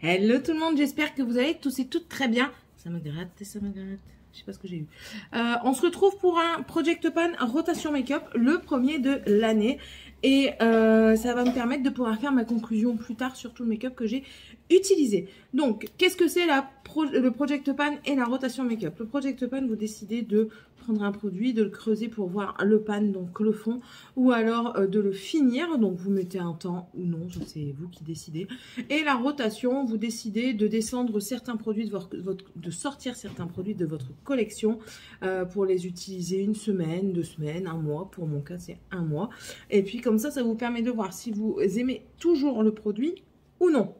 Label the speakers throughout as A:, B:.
A: Hello tout le monde, j'espère que vous allez tous et toutes très bien. Ça me gratte, ça me gratte. Je sais pas ce que j'ai eu. On se retrouve pour un Project Pan rotation make-up, le premier de l'année. Et ça va me permettre de pouvoir faire ma conclusion plus tard sur tout le make-up que j'ai utilisé. Donc, qu'est-ce que c'est le Project Pan et la rotation make-up? Le Project Pan, vous décidez de prendre un produit, de le creuser pour voir le pan, donc le fond, ou alors de le finir. Donc, vous mettez un temps ou non, c'est vous qui décidez. Et la rotation, vous décidez de descendre certains produits de sortir certains produits de votre collection pour les utiliser une semaine, 2 semaines, un mois. Pour mon cas, c'est un mois. Et puis comme ça vous permet de voir si vous aimez toujours le produit ou non.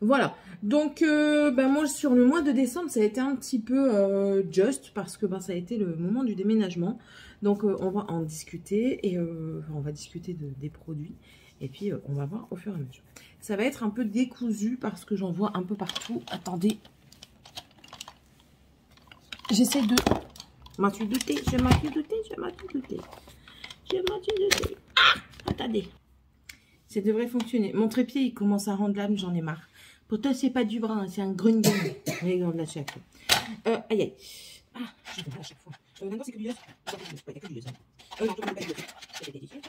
A: Voilà, donc moi sur le mois de décembre ça a été un petit peu juste parce que ça a été le moment du déménagement. Donc on va en discuter et on va discuter des produits et puis on va voir au fur et à mesure. Ça va être un peu décousu parce que j'en vois un peu partout. Attendez, j'essaie de... M'as-tu douté? Je m'as-tu douté? Je m'as-tu douté? Je m'as-tu douté? Ah, attendez. Ça devrait fonctionner. Mon trépied, il commence à rendre l'âme, j'en ai marre. Pourtant, c'est pas du brun, c'est un green gun. Regarde là chaque fois. Aïe aïe. Ah, je vais à chaque fois. Maintenant, c'est que du lait. Il n'y a que du lait. Non, je ne pas du lait. C'est délicieux.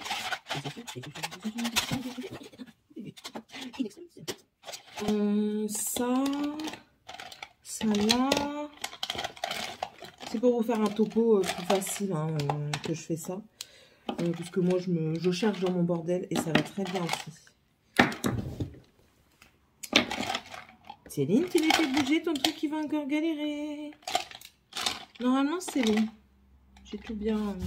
A: Ça là. C'est pour vous faire un topo plus facile que je fais ça. Parce que moi, je cherche dans mon bordel et ça va très bien aussi. Céline, tu l'as fait bouger, ton truc, il va encore galérer. Normalement, c'est bon. J'ai tout bien...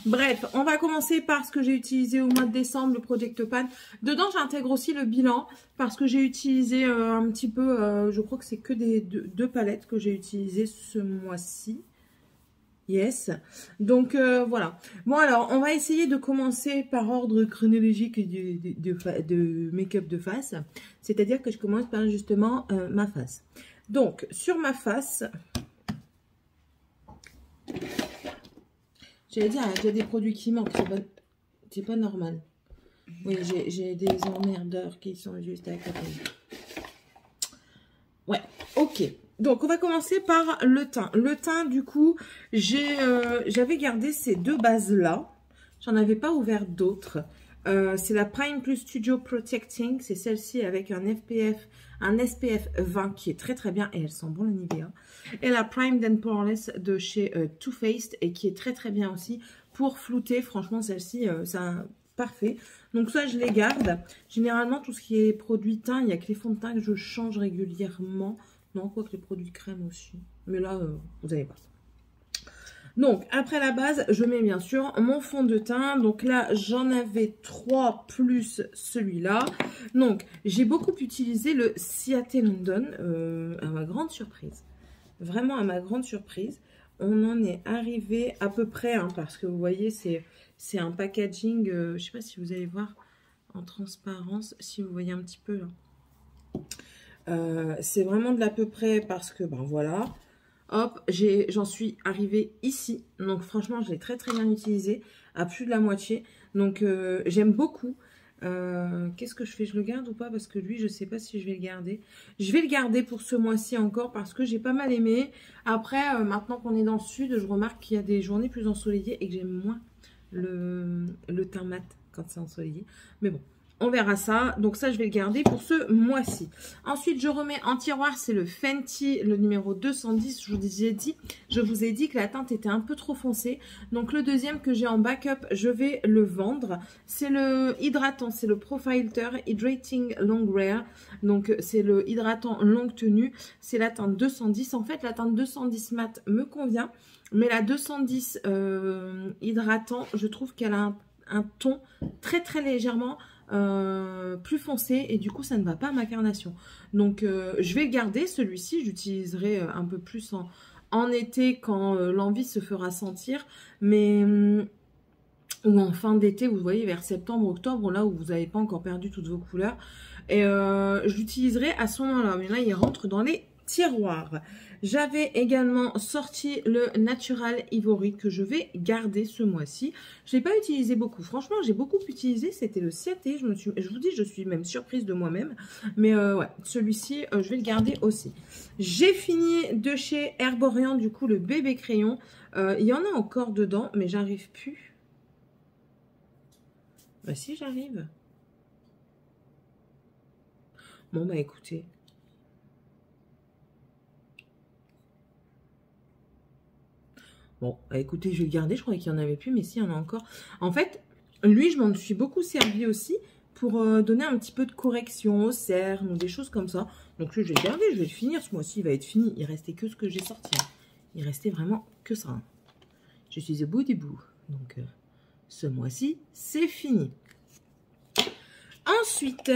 A: Bref, on va commencer par ce que j'ai utilisé au mois de décembre, le Project Pan. Dedans, j'intègre aussi le bilan parce que j'ai utilisé un petit peu... je crois que c'est que deux palettes que j'ai utilisées ce mois-ci. Yes, donc voilà. Bon alors, on va essayer de commencer par ordre chronologique de make-up de face. C'est-à-dire que je commence par justement ma face. Donc, sur ma face, j'allais dire, il y a des produits qui manquent, c'est pas normal. Oui, j'ai des emmerdeurs qui sont juste à côté. Ouais, ok. Donc, on va commencer par le teint. Le teint, du coup, j'avais gardé ces deux bases-là. J'en avais pas ouvert d'autres. C'est la Prime Plus Studio Protecting. C'est celle-ci avec un SPF 20 qui est très très bien. Et elle sent bon le Nivea. Et la Prime and Poreless de chez Too Faced et qui est très très bien aussi pour flouter. Franchement, celle-ci, c'est parfait. Donc ça, je les garde. Généralement, tout ce qui est produit teint, il n'y a que les fonds de teint que je change régulièrement. Non, quoique les produits crème aussi. Mais là, vous n'avez pas. Donc, après la base, je mets bien sûr mon fond de teint. Donc là, j'en avais 3 plus celui-là. Donc, j'ai beaucoup utilisé le Ciaté London à ma grande surprise. Vraiment à ma grande surprise. On en est arrivé à peu près, parce que vous voyez, c'est un packaging, je ne sais pas si vous allez voir en transparence, si vous voyez un petit peu là. C'est vraiment de l'à peu près parce que, voilà, hop, j'en suis arrivée ici. Donc, franchement, je l'ai très, très bien utilisé, à plus de la moitié. Donc, j'aime beaucoup. Qu'est-ce que je fais? Je le garde ou pas? Parce que lui, je sais pas si je vais le garder. Je vais le garder pour ce mois-ci encore parce que j'ai pas mal aimé. Après, maintenant qu'on est dans le sud, je remarque qu'il y a des journées plus ensoleillées et que j'aime moins le teint mat quand c'est ensoleillé. Mais bon. On verra ça. Donc ça, je vais le garder pour ce mois-ci. Ensuite, je remets en tiroir. C'est le Fenty, le numéro 210. Je vous ai dit que la teinte était un peu trop foncée. Donc le deuxième que j'ai en backup, je vais le vendre. C'est le hydratant. C'est le Profilter Hydrating Long Wear. Donc c'est le hydratant longue tenue. C'est la teinte 210. En fait, la teinte 210 mat me convient. Mais la 210 hydratant, je trouve qu'elle a un ton très très légèrement plus foncé et du coup ça ne va pas à ma carnation. Donc je vais garder celui-ci, j'utiliserai un peu plus en été quand l'envie se fera sentir, mais ou en fin d'été, vous voyez, vers septembre, octobre, là où vous n'avez pas encore perdu toutes vos couleurs, et je l'utiliserai à ce moment-là. Mais là il rentre dans les tiroir. J'avais également sorti le Natural Ivory que je vais garder ce mois-ci. Je ne l'ai pas utilisé beaucoup. Franchement, j'ai beaucoup utilisé. C'était le Ciaté. Je vous dis, je suis même surprise de moi-même. Mais ouais, celui-ci, je vais le garder aussi. J'ai fini de chez Herborian, du coup, le bébé crayon. Il y en a encore dedans, mais j'arrive plus. Bah si, j'arrive. Bon, bah écoutez. Bon, bah écoutez, je vais le garder. Je croyais qu'il n'y en avait plus, mais si, il y en a encore. En fait, lui, je m'en suis beaucoup servi aussi pour donner un petit peu de correction aux cernes ou des choses comme ça. Donc, je vais le garder. Je vais le finir. Ce mois-ci, il va être fini. Il restait que ce que j'ai sorti. Il restait vraiment que ça. Je suis au bout du bout. Donc, ce mois-ci, c'est fini. Ensuite,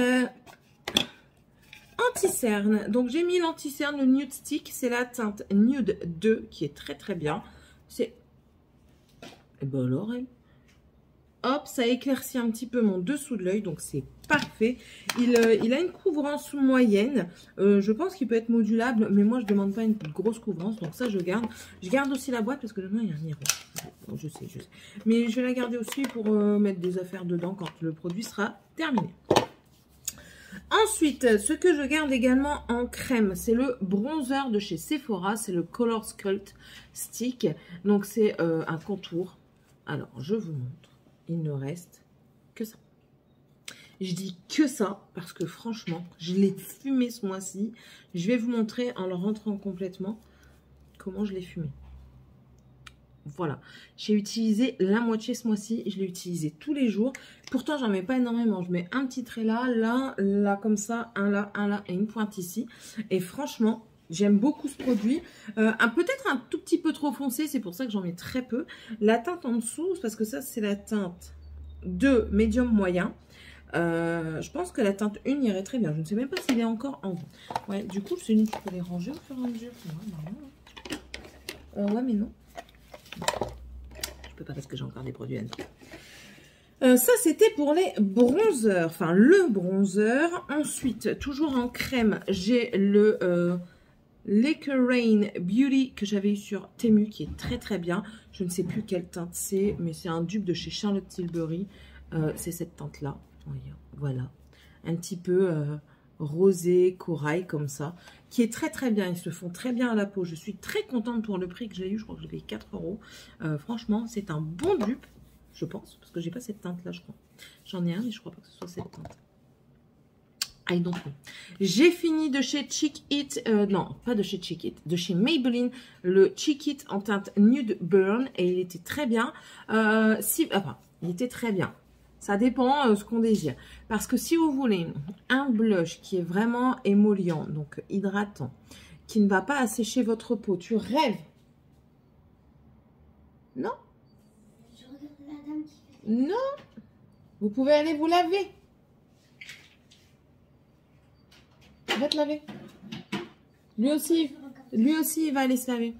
A: anti-cerne. Donc, j'ai mis l'anti-cerne, le Nude Stick. C'est la teinte Nude 2 qui est très, très bien. C'est... Et ben alors, elle... Hop, ça éclaircit un petit peu mon dessous de l'œil, donc c'est parfait. Il a une couvrance moyenne. Je pense qu'il peut être modulable, mais moi, je ne demande pas une grosse couvrance, donc ça, je garde. Je garde aussi la boîte parce que dedans, il y a un miroir. Bon, je sais. Mais je vais la garder aussi pour mettre des affaires dedans quand le produit sera terminé. Ensuite, ce que je garde également en crème, c'est le bronzer de chez Sephora. C'est le Color Sculpt Stick. Donc, c'est un contour. Alors, je vous montre. Il ne reste que ça. Je dis que ça parce que franchement, je l'ai fumé ce mois-ci. Je vais vous montrer en le rentrant complètement comment je l'ai fumé. Voilà, j'ai utilisé la moitié ce mois-ci. Je l'ai utilisé tous les jours. Pourtant, j'en mets pas énormément. Je mets un petit trait là, là comme ça, un là et une pointe ici. Et franchement, j'aime beaucoup ce produit. Peut-être un tout petit peu trop foncé, c'est pour ça que j'en mets très peu. La teinte en dessous, parce que ça, c'est la teinte de médium moyen. Je pense que la teinte 1 irait très bien. Je ne sais même pas s'il est encore en vente. Ouais, du coup, c'est une qui peut les ranger au fur et à mesure. Ouais, mais non. Je peux pas parce que j'ai encore des produits à nous. Ça, c'était pour les bronzers. Enfin, le bronzer. Ensuite, toujours en crème, j'ai le Laker Rain Beauty que j'avais eu sur Temu, qui est très très bien. Je ne sais plus quelle teinte c'est, mais c'est un dupe de chez Charlotte Tilbury. C'est cette teinte-là. Voilà. Un petit peu rosé, corail comme ça, qui est très très bien. Ils se font très bien à la peau. Je suis très contente pour le prix que j'ai eu. Je crois que j'ai payé 4 €. Franchement, c'est un bon dupe, je pense, parce que j'ai pas cette teinte-là, je crois. J'en ai un, mais je crois pas que ce soit cette teinte. I don't know. J'ai fini de chez Chic It, non, pas de chez Chic It, de chez Maybelline, le Chic It en teinte Nude Burn, et il était très bien. Il était très bien. Ça dépend ce qu'on désire. Parce que si vous voulez un blush qui est vraiment émollient, donc hydratant, qui ne va pas assécher votre peau, tu rêves. Non?
B: Je regarde la dame qui fait...
A: Non? Vous pouvez aller vous laver. Va te laver. Lui aussi, il va aller se laver.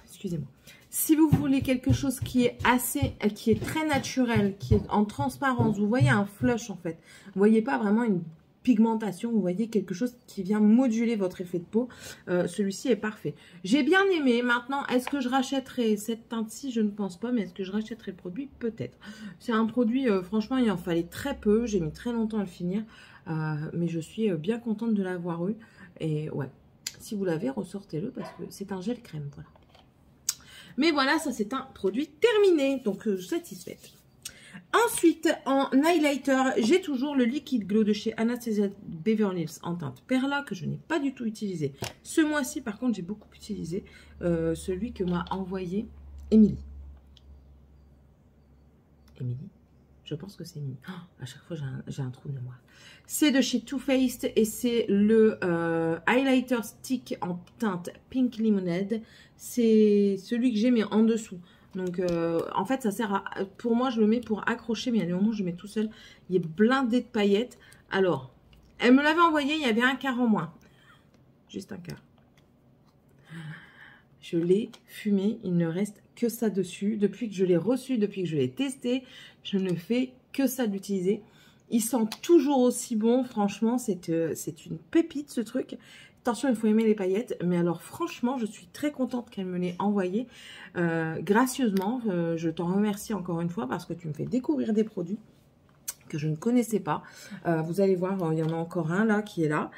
A: Excusez-moi. Si vous voulez quelque chose qui est très naturel, qui est en transparence, vous voyez un flush en fait. Vous voyez pas vraiment une pigmentation, vous voyez quelque chose qui vient moduler votre effet de peau. Celui-ci est parfait. J'ai bien aimé. Maintenant, est-ce que je rachèterai cette teinte-ci? Je ne pense pas, mais est-ce que je rachèterai le produit? Peut-être. C'est un produit, franchement, il en fallait très peu. J'ai mis très longtemps à le finir. Mais je suis bien contente de l'avoir eu. Et ouais, si vous l'avez, ressortez-le parce que c'est un gel crème. Voilà. Mais voilà, ça c'est un produit terminé. Donc satisfaite. Ensuite, en highlighter, j'ai toujours le Liquid Glow de chez Anastasia Beverly Hills en teinte Perla que je n'ai pas du tout utilisé. Ce mois-ci, par contre, j'ai beaucoup utilisé celui que m'a envoyé Émilie. Émilie? Je pense que c'est Émilie. Oh, à chaque fois, j'ai un trou de mémoire. C'est de chez Too Faced et c'est le highlighter stick en teinte Pink Lemonade. C'est celui que j'ai mis en dessous. Donc, en fait, ça sert à... Pour moi, je le mets pour accrocher, mais il y a des moments où je mets tout seul. Il est blindé de paillettes. Alors, elle me l'avait envoyé, il y avait un quart en moins. Juste un quart. Je l'ai fumé, il ne reste que ça dessus. Depuis que je l'ai reçu, depuis que je l'ai testé, je ne fais que ça d'utiliser. Il sent toujours aussi bon. Franchement, c'est une pépite ce truc. Attention, il faut aimer les paillettes. Mais alors, franchement, je suis très contente qu'elle me l'ait envoyé gracieusement. Je t'en remercie encore une fois parce que tu me fais découvrir des produits que je ne connaissais pas. Vous allez voir, il y en a encore un là qui est là.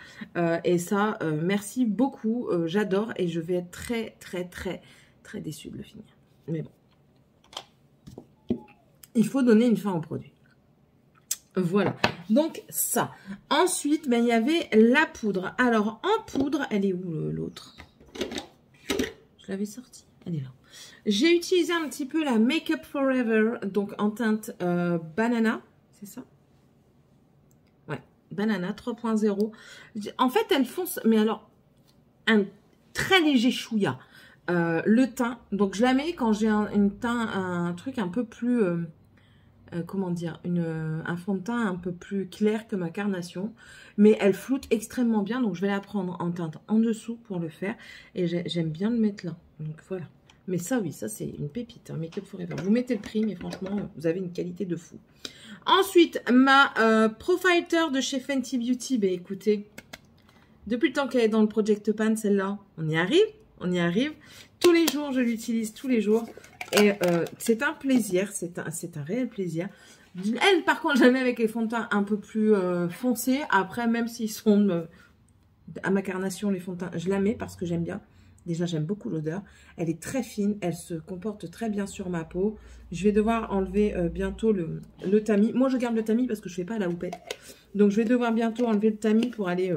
A: Et ça, merci beaucoup. J'adore et je vais être très déçue de le finir. Mais bon. Il faut donner une fin au produit. Voilà. Donc ça. Ensuite, ben, il y avait la poudre. Alors, en poudre, elle est où l'autre? Je l'avais sortie. Elle est là. J'ai utilisé un petit peu la Make Up Forever, donc en teinte banana. C'est ça? Ouais, banana 3.0. En fait, elle fonce, mais alors, un très léger chouïa. Le teint, donc je la mets quand j'ai un truc un peu plus, comment dire, un fond de teint un peu plus clair que ma carnation. Mais elle floute extrêmement bien, donc je vais la prendre en teinte en dessous pour le faire. Et j'aime bien le mettre là, donc voilà. Mais ça, oui, ça c'est une pépite, hein, Make Up Forever. Vous mettez le prix, mais franchement, vous avez une qualité de fou. Ensuite, ma Profiler de chez Fenty Beauty. Ben écoutez, depuis le temps qu'elle est dans le Project Pan, celle-là, on y arrive. On y arrive. Tous les jours, je l'utilise tous les jours. Et c'est un plaisir. C'est un réel plaisir. Elle, par contre, je la mets avec les fonds de teint un peu plus foncés. Après, même s'ils sont à ma carnation, les fonds de teint, je la mets parce que j'aime bien. Déjà, j'aime beaucoup l'odeur. Elle est très fine. Elle se comporte très bien sur ma peau. Je vais devoir enlever bientôt le tamis. Moi, je garde le tamis parce que je ne fais pas à la houppette. Donc, je vais devoir bientôt enlever le tamis pour aller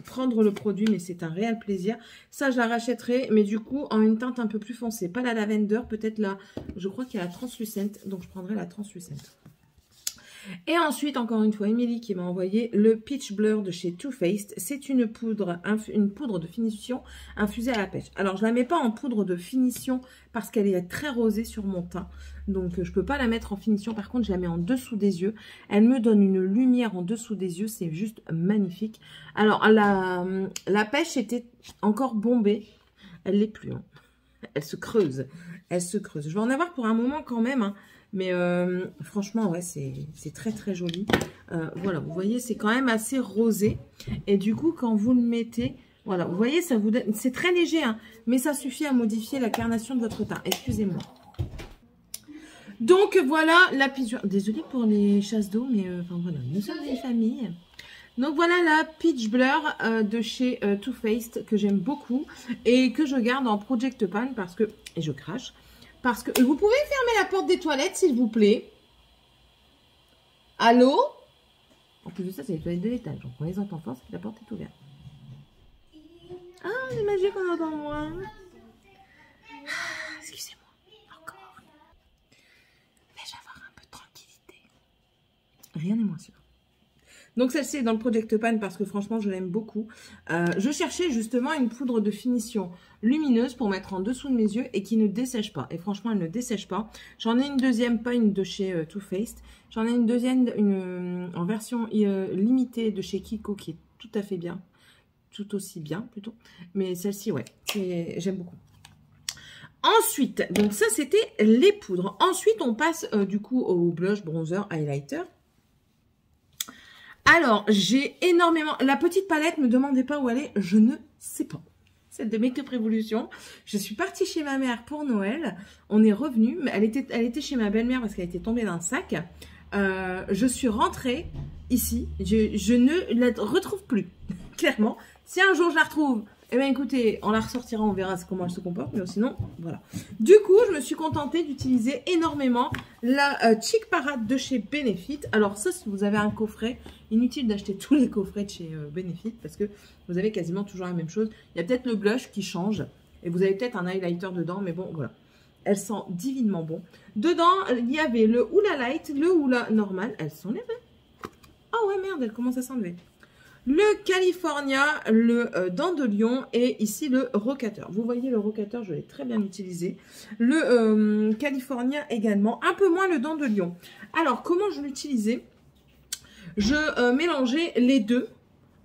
A: prendre le produit. Mais c'est un réel plaisir. Ça, je la rachèterai. Mais du coup, en une teinte un peu plus foncée. Pas la lavender, peut-être la... Je crois qu'il y a la translucente. Donc, je prendrai la translucente. Et ensuite, encore une fois, Émilie qui m'a envoyé le Peach Blur de chez Too Faced. C'est une poudre de finition infusée à la pêche. Alors, je ne la mets pas en poudre de finition parce qu'elle est très rosée sur mon teint. Donc, je ne peux pas la mettre en finition. Par contre, je la mets en dessous des yeux. Elle me donne une lumière en dessous des yeux. C'est juste magnifique. Alors, la pêche était encore bombée. Elle ne l'est plus. Hein. Elle se creuse. Elle se creuse. Je vais en avoir pour un moment quand même. Hein. Mais franchement, ouais, c'est très joli. Voilà, vous voyez, c'est quand même assez rosé. Et du coup, quand vous le mettez, voilà, vous voyez, ça vous donne... C'est très léger, hein, mais ça suffit à modifier la carnation de votre teint. Excusez-moi. Donc, voilà la Peach... Désolée pour les chasses d'eau, mais enfin, voilà, nous sommes des familles. Donc, voilà la Peach Blur de chez Too Faced que j'aime beaucoup et que je garde en Project Pan parce que... Et je crache. Parce que vous pouvez fermer la porte des toilettes, s'il vous plaît. Allô? En plus de ça, c'est les toilettes de l'étage. Donc, on les entend fort, c'est que la porte est ouverte. Ah, c'est magique qu'on entend moins. Excusez-moi. Encore. Vais-je avoir un peu de tranquillité? Rien n'est moins sûr. Donc, celle-ci est dans le Project Pan parce que franchement, je l'aime beaucoup. Je cherchais justement une poudre de finition lumineuse pour mettre en dessous de mes yeux et qui ne dessèche pas. Et franchement, elle ne dessèche pas. J'en ai une deuxième, pas une de chez Too Faced. J'en ai une deuxième en version limitée de chez Kiko qui est tout à fait bien. Tout aussi bien, plutôt. Mais celle-ci, ouais, j'aime beaucoup. Ensuite, donc ça, c'était les poudres. Ensuite, on passe du coup au blush, bronzer, highlighter. Alors, j'ai énormément... La petite palette, me demandez pas où elle est, je ne sais pas. Celle de Make Up Revolution. Je suis partie chez ma mère pour Noël. On est revenu. Elle était chez ma belle-mère parce qu'elle était tombée d'un sac. Je suis rentrée ici. Je ne la retrouve plus, clairement. Si un jour je la retrouve, eh bien écoutez, on la ressortira, on verra comment elle se comporte. Mais sinon, voilà. Du coup, je me suis contentée d'utiliser énormément la Cheek Parade de chez Benefit. Alors ça, si vous avez un coffret, inutile d'acheter tous les coffrets de chez Benefit parce que vous avez quasiment toujours la même chose. Il y a peut-être le blush qui change et vous avez peut-être un highlighter dedans, mais bon, voilà. Elle sent divinement bon. Dedans, il y avait le Hoola Light, le Hoola normal. Elles s'enlèvent. Oh ouais, merde, elle commence à s'enlever. Le California, le Dent de Lion et ici le Rocateur. Vous voyez le Rocateur, je l'ai très bien utilisé. Le California également, un peu moins le Dent de Lion. Alors, comment je l'utilisais? Je mélangeais les deux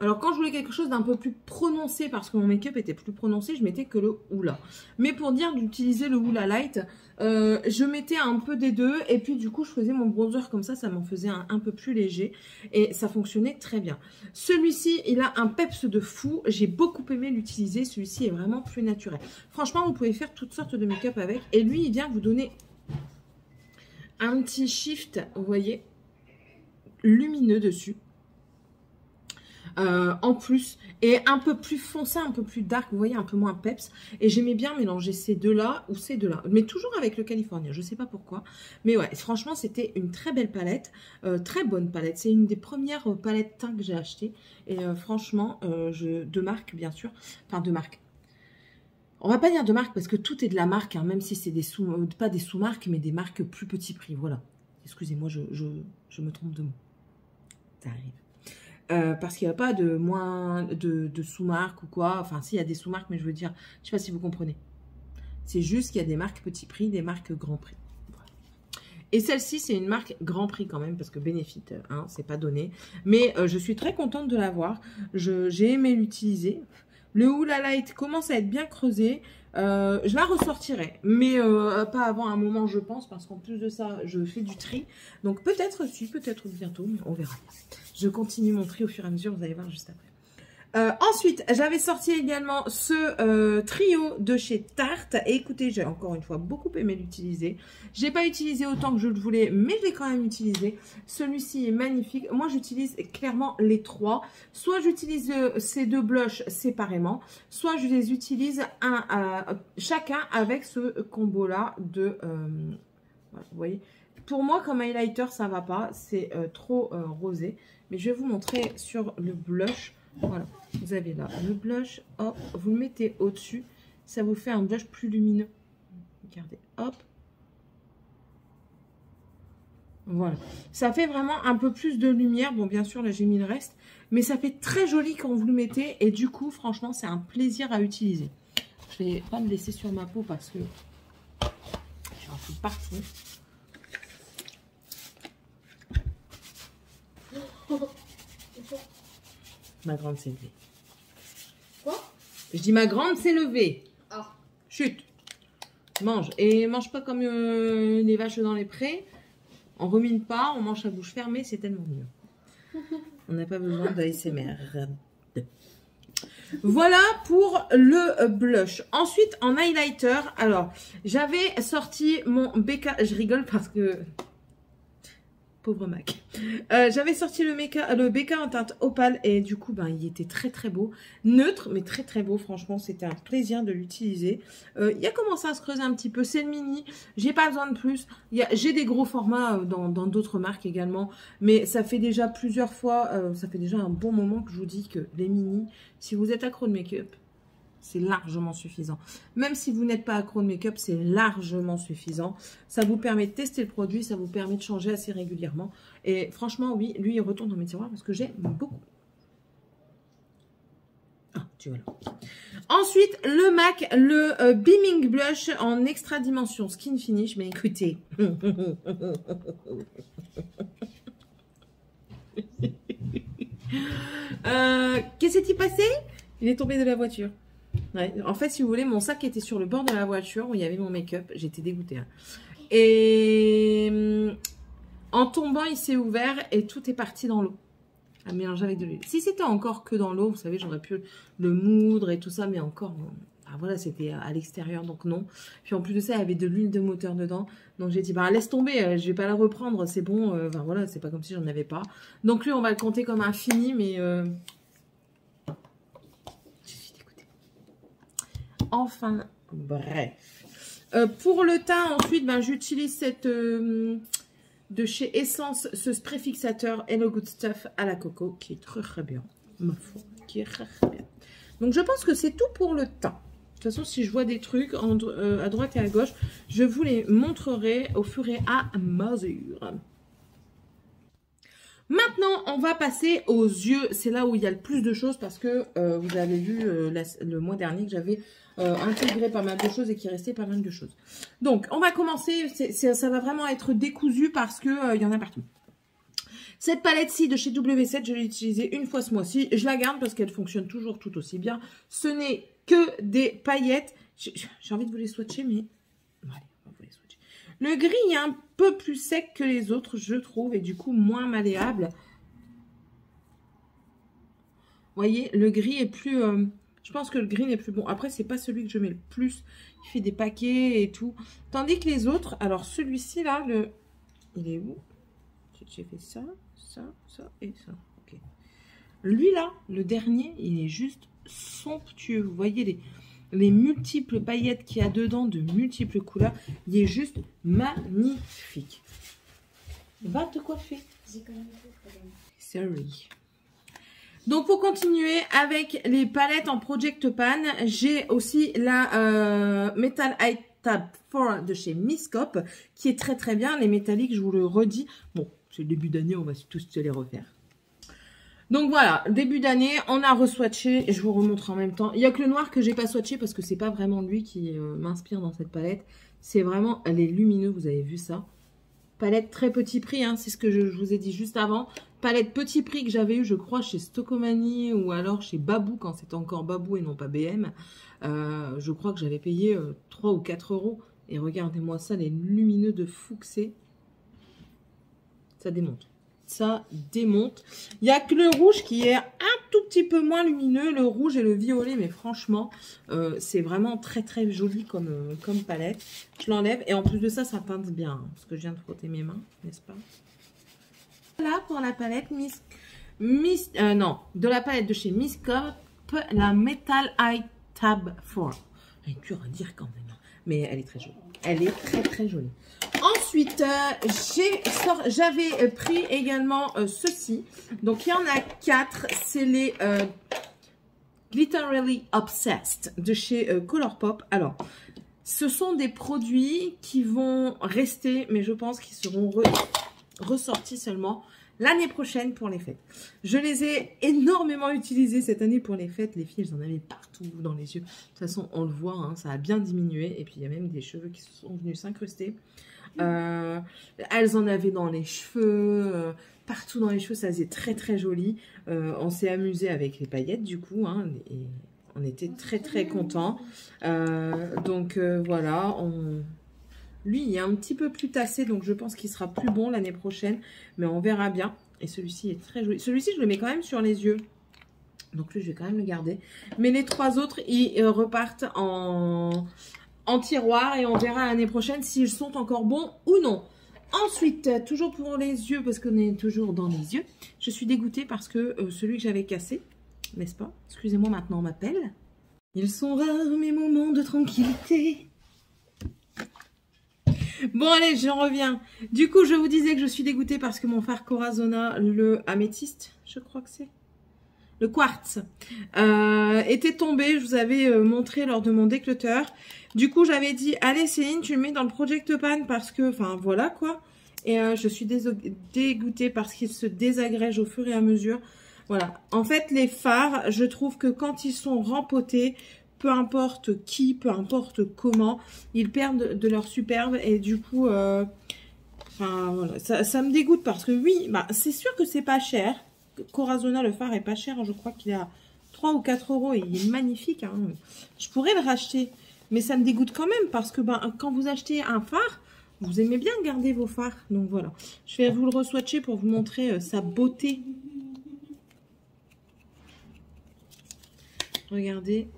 A: Alors, quand je voulais quelque chose d'un peu plus prononcé, parce que mon make-up était plus prononcé, je mettais que le Hoola. Mais pour dire d'utiliser le Hoola Light, je mettais un peu des deux. Et puis, du coup, je faisais mon bronzer comme ça m'en faisait un peu plus léger. Et ça fonctionnait très bien. Celui-ci, il a un peps de fou. J'ai beaucoup aimé l'utiliser. Celui-ci est vraiment plus naturel. Franchement, vous pouvez faire toutes sortes de make-up avec. Et lui, il vient vous donner un petit shift, vous voyez, lumineux dessus. En plus, et un peu plus foncé, un peu plus dark, vous voyez, un peu moins peps. Et j'aimais bien mélanger ces deux-là ou ces deux-là. Mais toujours avec le California, je sais pas pourquoi. Mais ouais, franchement, c'était une très belle palette. Très bonne palette. C'est une des premières palettes teintes que j'ai achetées. Et franchement, de marque, bien sûr. Enfin, de marque. On va pas dire de marque parce que tout est de la marque, hein, même si c'est des pas des sous-marques, mais des marques plus petit prix. Voilà. Excusez-moi, je me trompe de mot. Ça arrive. Parce qu'il n'y a pas de moins de sous-marques ou quoi. Enfin, si, il y a des sous-marques, mais je veux dire, je ne sais pas si vous comprenez. C'est juste qu'il y a des marques petit prix, des marques grand prix. Voilà. Et celle-ci, c'est une marque grand prix quand même, parce que Benefit, hein, c'est pas donné. Mais je suis très contente de l'avoir. J'ai aimé l'utiliser. Le Hoola Light commence à être bien creusé. Je la ressortirai, mais pas avant un moment, je pense, parce qu'en plus de ça, je fais du tri. Donc peut-être peut-être bientôt, mais on verra. Je continue mon tri au fur et à mesure, vous allez voir juste après. Ensuite, j'avais sorti également ce trio de chez Tarte. Et écoutez, j'ai encore une fois beaucoup aimé l'utiliser. Je n'ai pas utilisé autant que je le voulais, mais je l'ai quand même utilisé. Celui-ci est magnifique. Moi, j'utilise clairement les trois. Soit j'utilise ces deux blushs séparément, soit je les utilise chacun avec ce combo-là de... voilà, vous voyez. Pour moi, comme highlighter, ça va pas. C'est trop rosé. Mais je vais vous montrer sur le blush. Voilà, vous avez là le blush, hop, vous le mettez au-dessus, ça vous fait un blush plus lumineux. Regardez, hop. Voilà, ça fait vraiment un peu plus de lumière. Bon, bien sûr, là, j'ai mis le reste, mais ça fait très joli quand vous le mettez. Et du coup, franchement, c'est un plaisir à utiliser. Je vais pas me laisser sur ma peau parce que j'ai un peu partout. Ma grande s'est levée.
B: Quoi?
A: Je dis ma grande s'est levée.
B: Ah.
A: Chut. Mange. Et mange pas comme les vaches dans les prés. On rumine pas, on mange à bouche fermée, c'est tellement mieux. On n'a pas besoin d'ASMR. Voilà pour le blush. Ensuite, en highlighter, alors, j'avais sorti mon BK. Je rigole parce que... Pauvre Mac. J'avais sorti le BK en teinte opale et du coup, ben, il était très très beau. Neutre, mais très très beau. Franchement, c'était un plaisir de l'utiliser. Il a commencé à se creuser un petit peu. C'est le mini. J'ai pas besoin de plus. J'ai des gros formats dans d'autres marques également. Mais ça fait déjà plusieurs fois, ça fait déjà un bon moment que je vous dis que les mini, si vous êtes accro de make-up, c'est largement suffisant. Même si vous n'êtes pas accro de make-up, c'est largement suffisant. Ça vous permet de tester le produit, ça vous permet de changer assez régulièrement. Et franchement, oui, lui, il retourne dans mes tiroirs parce que j'aime beaucoup. Ah, tu vois là. Ensuite, le MAC, le Beaming Blush en extra dimension Skin Finish. Mais écoutez. Qu'est-ce qui s'est passé? Il est tombé de la voiture. Ouais, en fait, si vous voulez, mon sac était sur le bord de la voiture où il y avait mon make-up. J'étais dégoûtée. Hein. Et en tombant, il s'est ouvert et tout est parti dans l'eau. À mélanger avec de l'huile. Si c'était encore que dans l'eau, vous savez, j'aurais pu le moudre et tout ça, mais encore, ah, voilà, c'était à l'extérieur, donc non. Puis en plus de ça, il y avait de l'huile de moteur dedans. Donc j'ai dit, bah laisse tomber, je vais pas la reprendre, c'est bon. Enfin voilà, c'est pas comme si j'en avais pas. Donc lui, on va le compter comme un fini, mais... Enfin, bref. Pour le teint, ensuite, ben, j'utilise cette de chez Essence, ce spray fixateur Hello Good Stuff à la coco, qui est très très bien. Ma foi, qui est très très bien. Donc, je pense que c'est tout pour le teint. De toute façon, si je vois des trucs à droite et à gauche, je vous les montrerai au fur et à mesure. Maintenant, on va passer aux yeux. C'est là où il y a le plus de choses parce que vous avez vu le mois dernier que j'avais intégré pas mal de choses et qu'il restait pas mal de choses. Donc, on va commencer. Ça va vraiment être décousu parce que il y en a partout. Cette palette-ci de chez W7, je l'ai utilisée une fois ce mois-ci. Je la garde parce qu'elle fonctionne toujours tout aussi bien. Ce n'est que des paillettes. J'ai envie de vous les swatcher, mais... Allez, on va vous les swatcher. Le gris est un peu plus sec que les autres, je trouve, et du coup moins malléable. Vous voyez, le gris est plus... je pense que le green est plus bon. Après, c'est pas celui que je mets le plus. Il fait des paquets et tout. Tandis que les autres... Alors, celui-ci, là, il est où? J'ai fait ça, ça, ça et ça. Ok. Lui, là, le dernier, il est juste somptueux. Vous voyez les multiples paillettes qu'il y a dedans, de multiples couleurs. Il est juste magnifique. Va te coiffer. Sorry. Donc, pour continuer avec les palettes en Project Pan, j'ai aussi la Metal Eye Tab 4 de chez Miss Cop, qui est très très bien. Les métalliques, je vous le redis. Bon, c'est le début d'année, on va tous se les refaire. Donc voilà, début d'année, on a re-swatché. Je vous remontre en même temps. Il n'y a que le noir que j'ai pas swatché parce que c'est pas vraiment lui qui m'inspire dans cette palette. C'est vraiment les lumineux, vous avez vu ça. Palette très petit prix, hein, c'est ce que je vous ai dit juste avant. Palette petit prix que j'avais eu, je crois, chez Stockomanie ou alors chez Babou, quand c'était encore Babou et non pas BM. Je crois que j'avais payé 3 ou 4 euros. Et regardez-moi ça, les lumineux de fou que c'est. Ça démonte. Ça démonte. Il n'y a que le rouge qui est un tout petit peu moins lumineux. Le rouge et le violet, mais franchement, c'est vraiment très très joli comme palette. Je l'enlève. Et en plus de ça, ça teinte bien. Hein, parce que je viens de frotter mes mains, n'est-ce pas? Là, pour la palette de la palette de chez Miss Cop, la Metal Eye Tab 4. Elle est dure à dire quand même. Mais elle est très jolie. Elle est très très jolie. Ensuite, j'avais pris également ceci. Donc, il y en a 4. C'est les Glitterily Obsessed de chez Colourpop. Alors, ce sont des produits qui vont rester, mais je pense qu'ils seront ressortis seulement l'année prochaine pour les fêtes. Je les ai énormément utilisés cette année pour les fêtes. Les filles, elles en avaient partout dans les yeux. De toute façon, on le voit, hein, ça a bien diminué. Et puis, il y a même des cheveux qui sont venus s'incruster. Elles en avaient dans les cheveux, partout dans les cheveux, ça faisait très très joli. On s'est amusé avec les paillettes du coup, hein, et on était très très contents. Donc voilà, lui il est un petit peu plus tassé, donc je pense qu'il sera plus bon l'année prochaine, mais on verra bien. Et celui-ci est très joli. Celui-ci je le mets quand même sur les yeux. Donc lui je vais quand même le garder. Mais les trois autres ils repartent en tiroir et on verra l'année prochaine s'ils sont encore bons ou non. Ensuite, toujours pour les yeux, parce qu'on est toujours dans les yeux, je suis dégoûtée parce que celui que j'avais cassé, n'est-ce pas? Excusez-moi, maintenant on m'appelle. Ils sont rares mes moments de tranquillité. Bon allez, j'en reviens. Du coup, je vous disais que je suis dégoûtée parce que mon fard Corazona, le améthyste, je crois que c'est, le quartz, était tombé. Je vous avais montré lors de mon déclutter. Du coup, j'avais dit, allez Céline, tu le mets dans le Project Pan parce que, enfin, voilà quoi. Et je suis dégoûtée parce qu'il se désagrège au fur et à mesure. Voilà. En fait, les fards, je trouve que quand ils sont rempotés, peu importe qui, peu importe comment, ils perdent de leur superbe. Et du coup, enfin, voilà, ça me dégoûte parce que oui, bah, c'est sûr que c'est pas cher. Corazona, le fard est pas cher. Je crois qu'il est à 3 ou 4 euros et il est magnifique. Hein. Je pourrais le racheter. Mais ça me dégoûte quand même parce que ben, quand vous achetez un fard, vous aimez bien garder vos fards. Donc voilà. Je vais vous le re-swatcher pour vous montrer sa beauté. Regardez.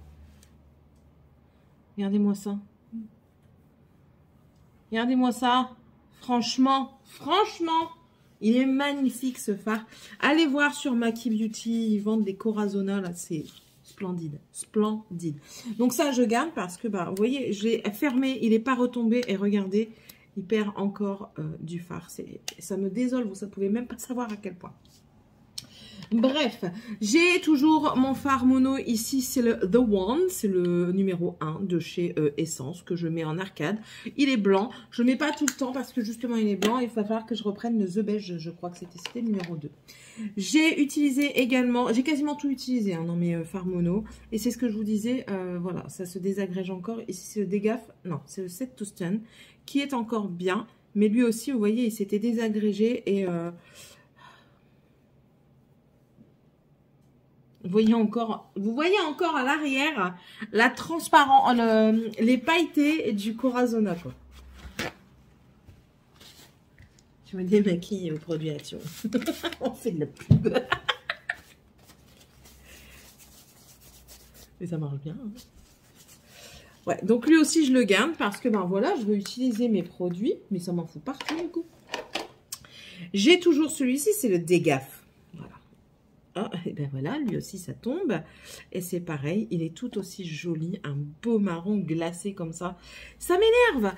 A: Regardez-moi ça. Regardez-moi ça. Franchement, il est magnifique ce fard. Allez voir sur Maki Beauty. Ils vendent des Corazona là. C'est splendide, splendide. Donc ça, je garde parce que, bah, vous voyez, je l'ai fermé, il n'est pas retombé. Et regardez, il perd encore du fard. Ça me désole, vous ne pouvez même pas savoir à quel point. Bref, j'ai toujours mon fard mono ici, c'est le The One, c'est le numéro 1 de chez Essence que je mets en arcade. Il est blanc, je ne le mets pas tout le temps parce que justement il est blanc, il va falloir que je reprenne le The Beige, je crois que c'était le numéro 2. J'ai utilisé également, j'ai quasiment tout utilisé hein, dans mes fards mono et c'est ce que je vous disais, voilà, ça se désagrège encore. Ici c'est le Dégaf, non, c'est le Set to Stun qui est encore bien, mais lui aussi, vous voyez, il s'était désagrégé et... vous voyez encore à l'arrière la transparence, les pailletés du Corazona, quoi. Je me démaquille au produit Action. On fait de la pub. Mais ça marche bien. Hein. Ouais, donc lui aussi, je le garde parce que, ben voilà, je veux utiliser mes produits, mais ça m'en fout partout, du coup. J'ai toujours celui-ci, c'est le Dégaf. Voilà. Ah, et ben voilà, lui aussi, ça tombe. Et c'est pareil, il est tout aussi joli, un beau marron glacé comme ça. Ça m'énerve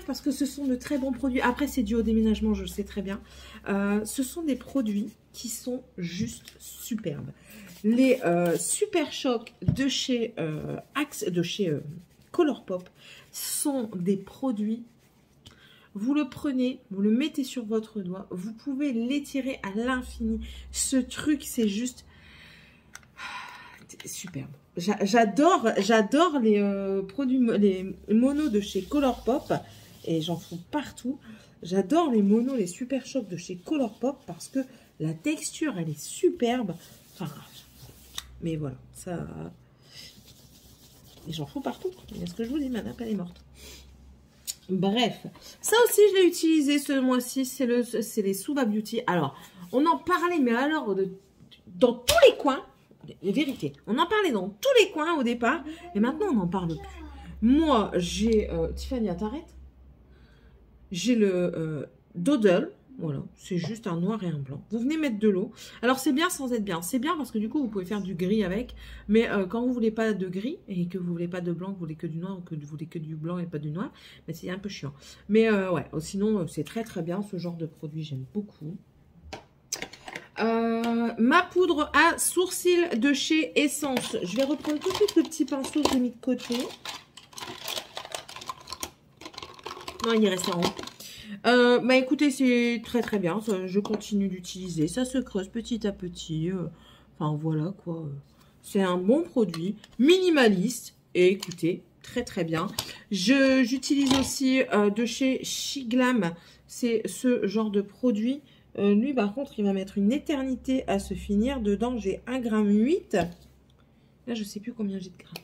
A: parce que ce sont de très bons produits. Après, c'est dû au déménagement, je le sais très bien. Ce sont des produits qui sont juste superbes. Les Super Choc de chez Axe, de chez Colourpop sont des produits. Vous le prenez, vous le mettez sur votre doigt, vous pouvez l'étirer à l'infini. Ce truc, c'est juste superbe. J'adore les produits, les monos de chez Colourpop et j'en trouve partout. J'adore les monos, les Super Choc de chez Colourpop parce que la texture, elle est superbe. Enfin, mais voilà, ça... Et j'en trouve partout. Mais ce que je vous dis, ma nappe, elle est morte. Bref, ça aussi, je l'ai utilisé ce mois-ci. C'est les Suva Beauty. Alors, on en parlait, mais alors, dans tous les coins, les vérités, on en parlait dans tous les coins au départ. Et maintenant, on n'en parle plus. Moi, j'ai... Tiffany, t'arrêtes. J'ai le Doodle. Voilà, c'est juste un noir et un blanc. Vous venez mettre de l'eau. Alors, c'est bien sans être bien. C'est bien parce que du coup, vous pouvez faire du gris avec. Mais quand vous ne voulez pas de gris et que vous ne voulez pas de blanc, que vous voulez que du noir ou que vous voulez que du blanc et pas du noir, ben, c'est un peu chiant. Mais ouais, sinon, c'est très très bien ce genre de produit. J'aime beaucoup. Ma poudre à sourcils de chez Essence. Je vais reprendre tout de suite le petit pinceau que j'ai mis de côté. Non, il est resté en haut. Bah écoutez, c'est très très bien, je continue d'utiliser, ça se creuse petit à petit, enfin voilà quoi, c'est un bon produit, minimaliste, et écoutez, très très bien. J'utilise aussi de chez Shiglam, c'est ce genre de produit, lui par contre il va mettre une éternité à se finir, dedans j'ai 1,8 g, là je sais plus combien j'ai de grammes.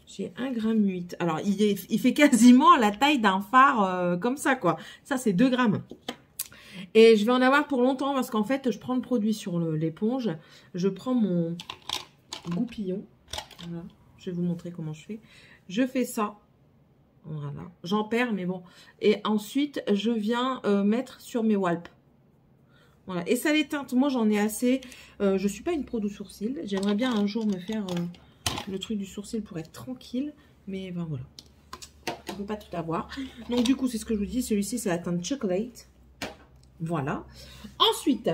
A: J'ai 1,8 g. Alors, il fait quasiment la taille d'un phare comme ça, quoi. Ça, c'est 2 grammes. Et je vais en avoir pour longtemps parce qu'en fait, je prends le produit sur l'éponge. Je prends mon goupillon. Voilà. Je vais vous montrer comment je fais. Je fais ça. Voilà. J'en perds, mais bon. Et ensuite, je viens mettre sur mes walpes. Voilà. Et ça les teinte. Moi, j'en ai assez. Je ne suis pas une pro de sourcils. J'aimerais bien un jour me faire... le truc du sourcil pour être tranquille, mais ben voilà, on ne peut pas tout avoir. Donc du coup, c'est ce que je vous dis, celui-ci c'est la teinte chocolate. Voilà. Ensuite,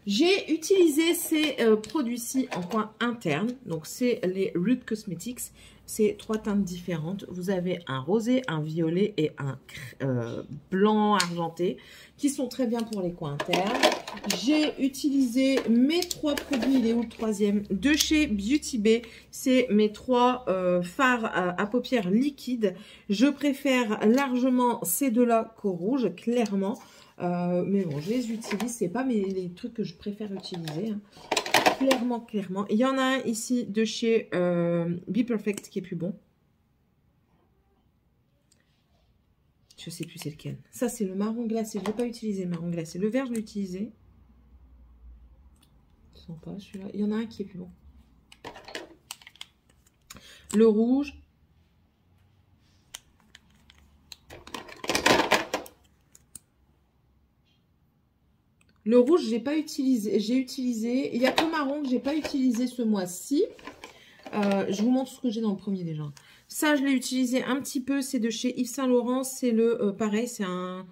A: j'ai utilisé ces produits-ci en coin interne. Donc c'est les Rude Cosmetics. C'est 3 teintes différentes. Vous avez un rosé, un violet et un blanc argenté qui sont très bien pour les coins internes. J'ai utilisé mes 3 produits, il est où le 3e, de chez Beauty Bay. C'est mes 3 fards à paupières liquides. Je préfère largement ces deux-là qu'au rouge, clairement. Mais bon, je les utilise. C'est pas les trucs que je préfère utiliser. Hein. Clairement. Il y en a un ici de chez Be Perfect qui est plus bon. Je sais plus c'est lequel. Ça, c'est le marron glacé. Je ne l'ai pas utilisé, le marron glacé. Le vert, je l'ai utilisé. Je sens pas celui-là. Il y en a un qui est plus bon. Le rouge. Le rouge, j'ai pas utilisé. J'ai utilisé. Il y a que le marron que j'ai pas utilisé ce mois-ci. Je vous montre ce que j'ai dans le premier déjà. Ça, je l'ai utilisé un petit peu. C'est de chez Yves Saint Laurent. C'est le pareil, c'est un.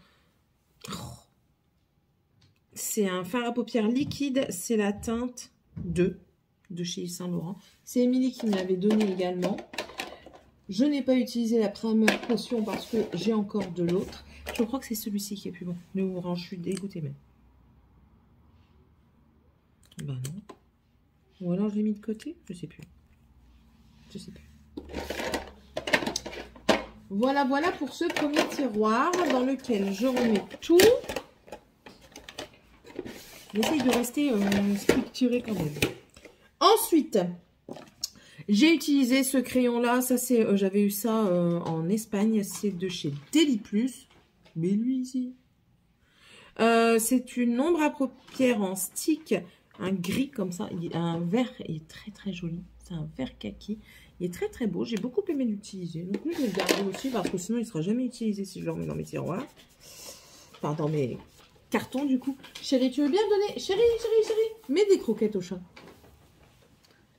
A: C'est un fard à paupières liquide. C'est la teinte 2 de chez Yves Saint Laurent. C'est Émilie qui me l'avait donné également. Je n'ai pas utilisé la première potion parce que j'ai encore de l'autre. Je crois que c'est celui-ci qui est plus bon. Le orange, je suis dégoûtée même. Ben non. Ou alors je l'ai mis de côté, je sais plus. Je sais plus. Voilà pour ce premier tiroir dans lequel je remets tout. J'essaye de rester structurée quand même. Ensuite, j'ai utilisé ce crayon-là. Ça, c'est, j'avais eu ça en Espagne. C'est de chez Deli Plus. Mais lui, ici. C'est une ombre à paupières en stick. Un gris comme ça. Un vert. Il est très, très joli. C'est un vert kaki. Il est très, très beau. J'ai beaucoup aimé l'utiliser. Donc, lui, je vais le garder aussi parce que sinon, il ne sera jamais utilisé si je le remets dans mes tiroirs. Enfin, dans mes cartons, du coup. Chérie, tu veux bien donner... Chérie, mets des croquettes au chat.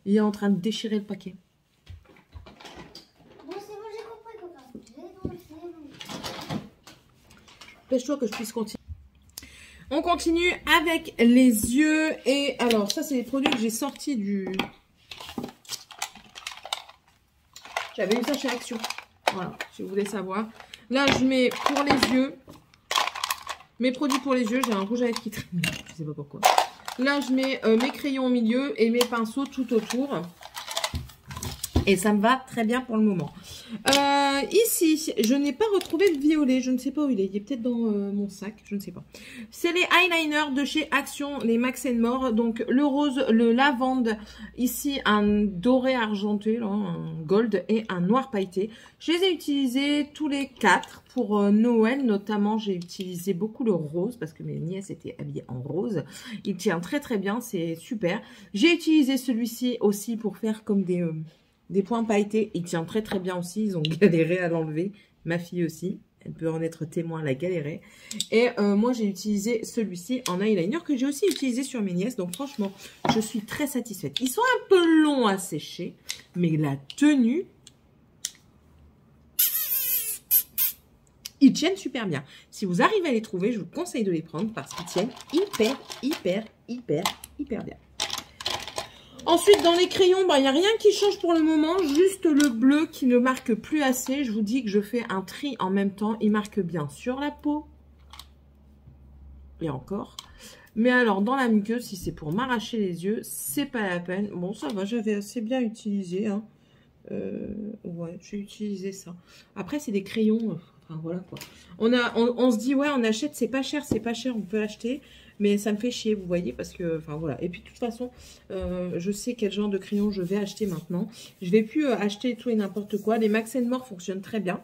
A: Il est en train de déchirer le paquet.
B: Bon, c'est bon, j'ai compris, copain. C'est bon.
A: Dépêche-toi que je puisse continuer. On continue avec les yeux. Et alors, ça, c'est les produits que j'ai sortis du... J'avais eu ça chez Action. Voilà, si vous voulez savoir. Là, je mets pour les yeux... Mes produits pour les yeux, j'ai un rouge à lèvres qui traîne. Je sais pas pourquoi. Là, je mets mes crayons au milieu et mes pinceaux tout autour. Et ça me va très bien pour le moment. Ici, je n'ai pas retrouvé le violet. Je ne sais pas où il est. Il est peut-être dans mon sac. Je ne sais pas. C'est les eyeliners de chez Action, les Max More. Donc, le rose, le lavande. Ici, un doré argenté, là, un gold et un noir pailleté. Je les ai utilisés tous les 4 pour Noël. Notamment, j'ai utilisé beaucoup le rose parce que mes nièces étaient habillées en rose. Il tient très très bien. C'est super. J'ai utilisé celui-ci aussi pour faire comme des points pailletés. Il tient très très bien aussi. Ils ont galéré à l'enlever. Ma fille aussi. Elle peut en être témoin, elle a galéré. Et moi, j'ai utilisé celui-ci en eyeliner que j'ai aussi utilisé sur mes nièces. Donc franchement, je suis très satisfaite. Ils sont un peu longs à sécher. Mais la tenue, ils tiennent super bien. Si vous arrivez à les trouver, je vous conseille de les prendre parce qu'ils tiennent hyper bien. Ensuite, dans les crayons, il n'y a rien qui change pour le moment. Juste le bleu qui ne marque plus assez. Je vous dis que je fais un tri en même temps. Il marque bien sur la peau. Et encore. Mais alors, dans la muqueuse, si c'est pour m'arracher les yeux, c'est pas la peine. Bon, ça va, j'avais assez bien utilisé. Hein. Ouais, j'ai utilisé ça. Après, c'est des crayons. Enfin, voilà quoi. On se dit, ouais, on achète, c'est pas cher, on peut acheter. Mais ça me fait chier, vous voyez, parce que, enfin voilà. Et puis de toute façon, je sais quel genre de crayon je vais acheter maintenant. Je vais plus acheter tout et n'importe quoi. Les Max More fonctionnent très bien.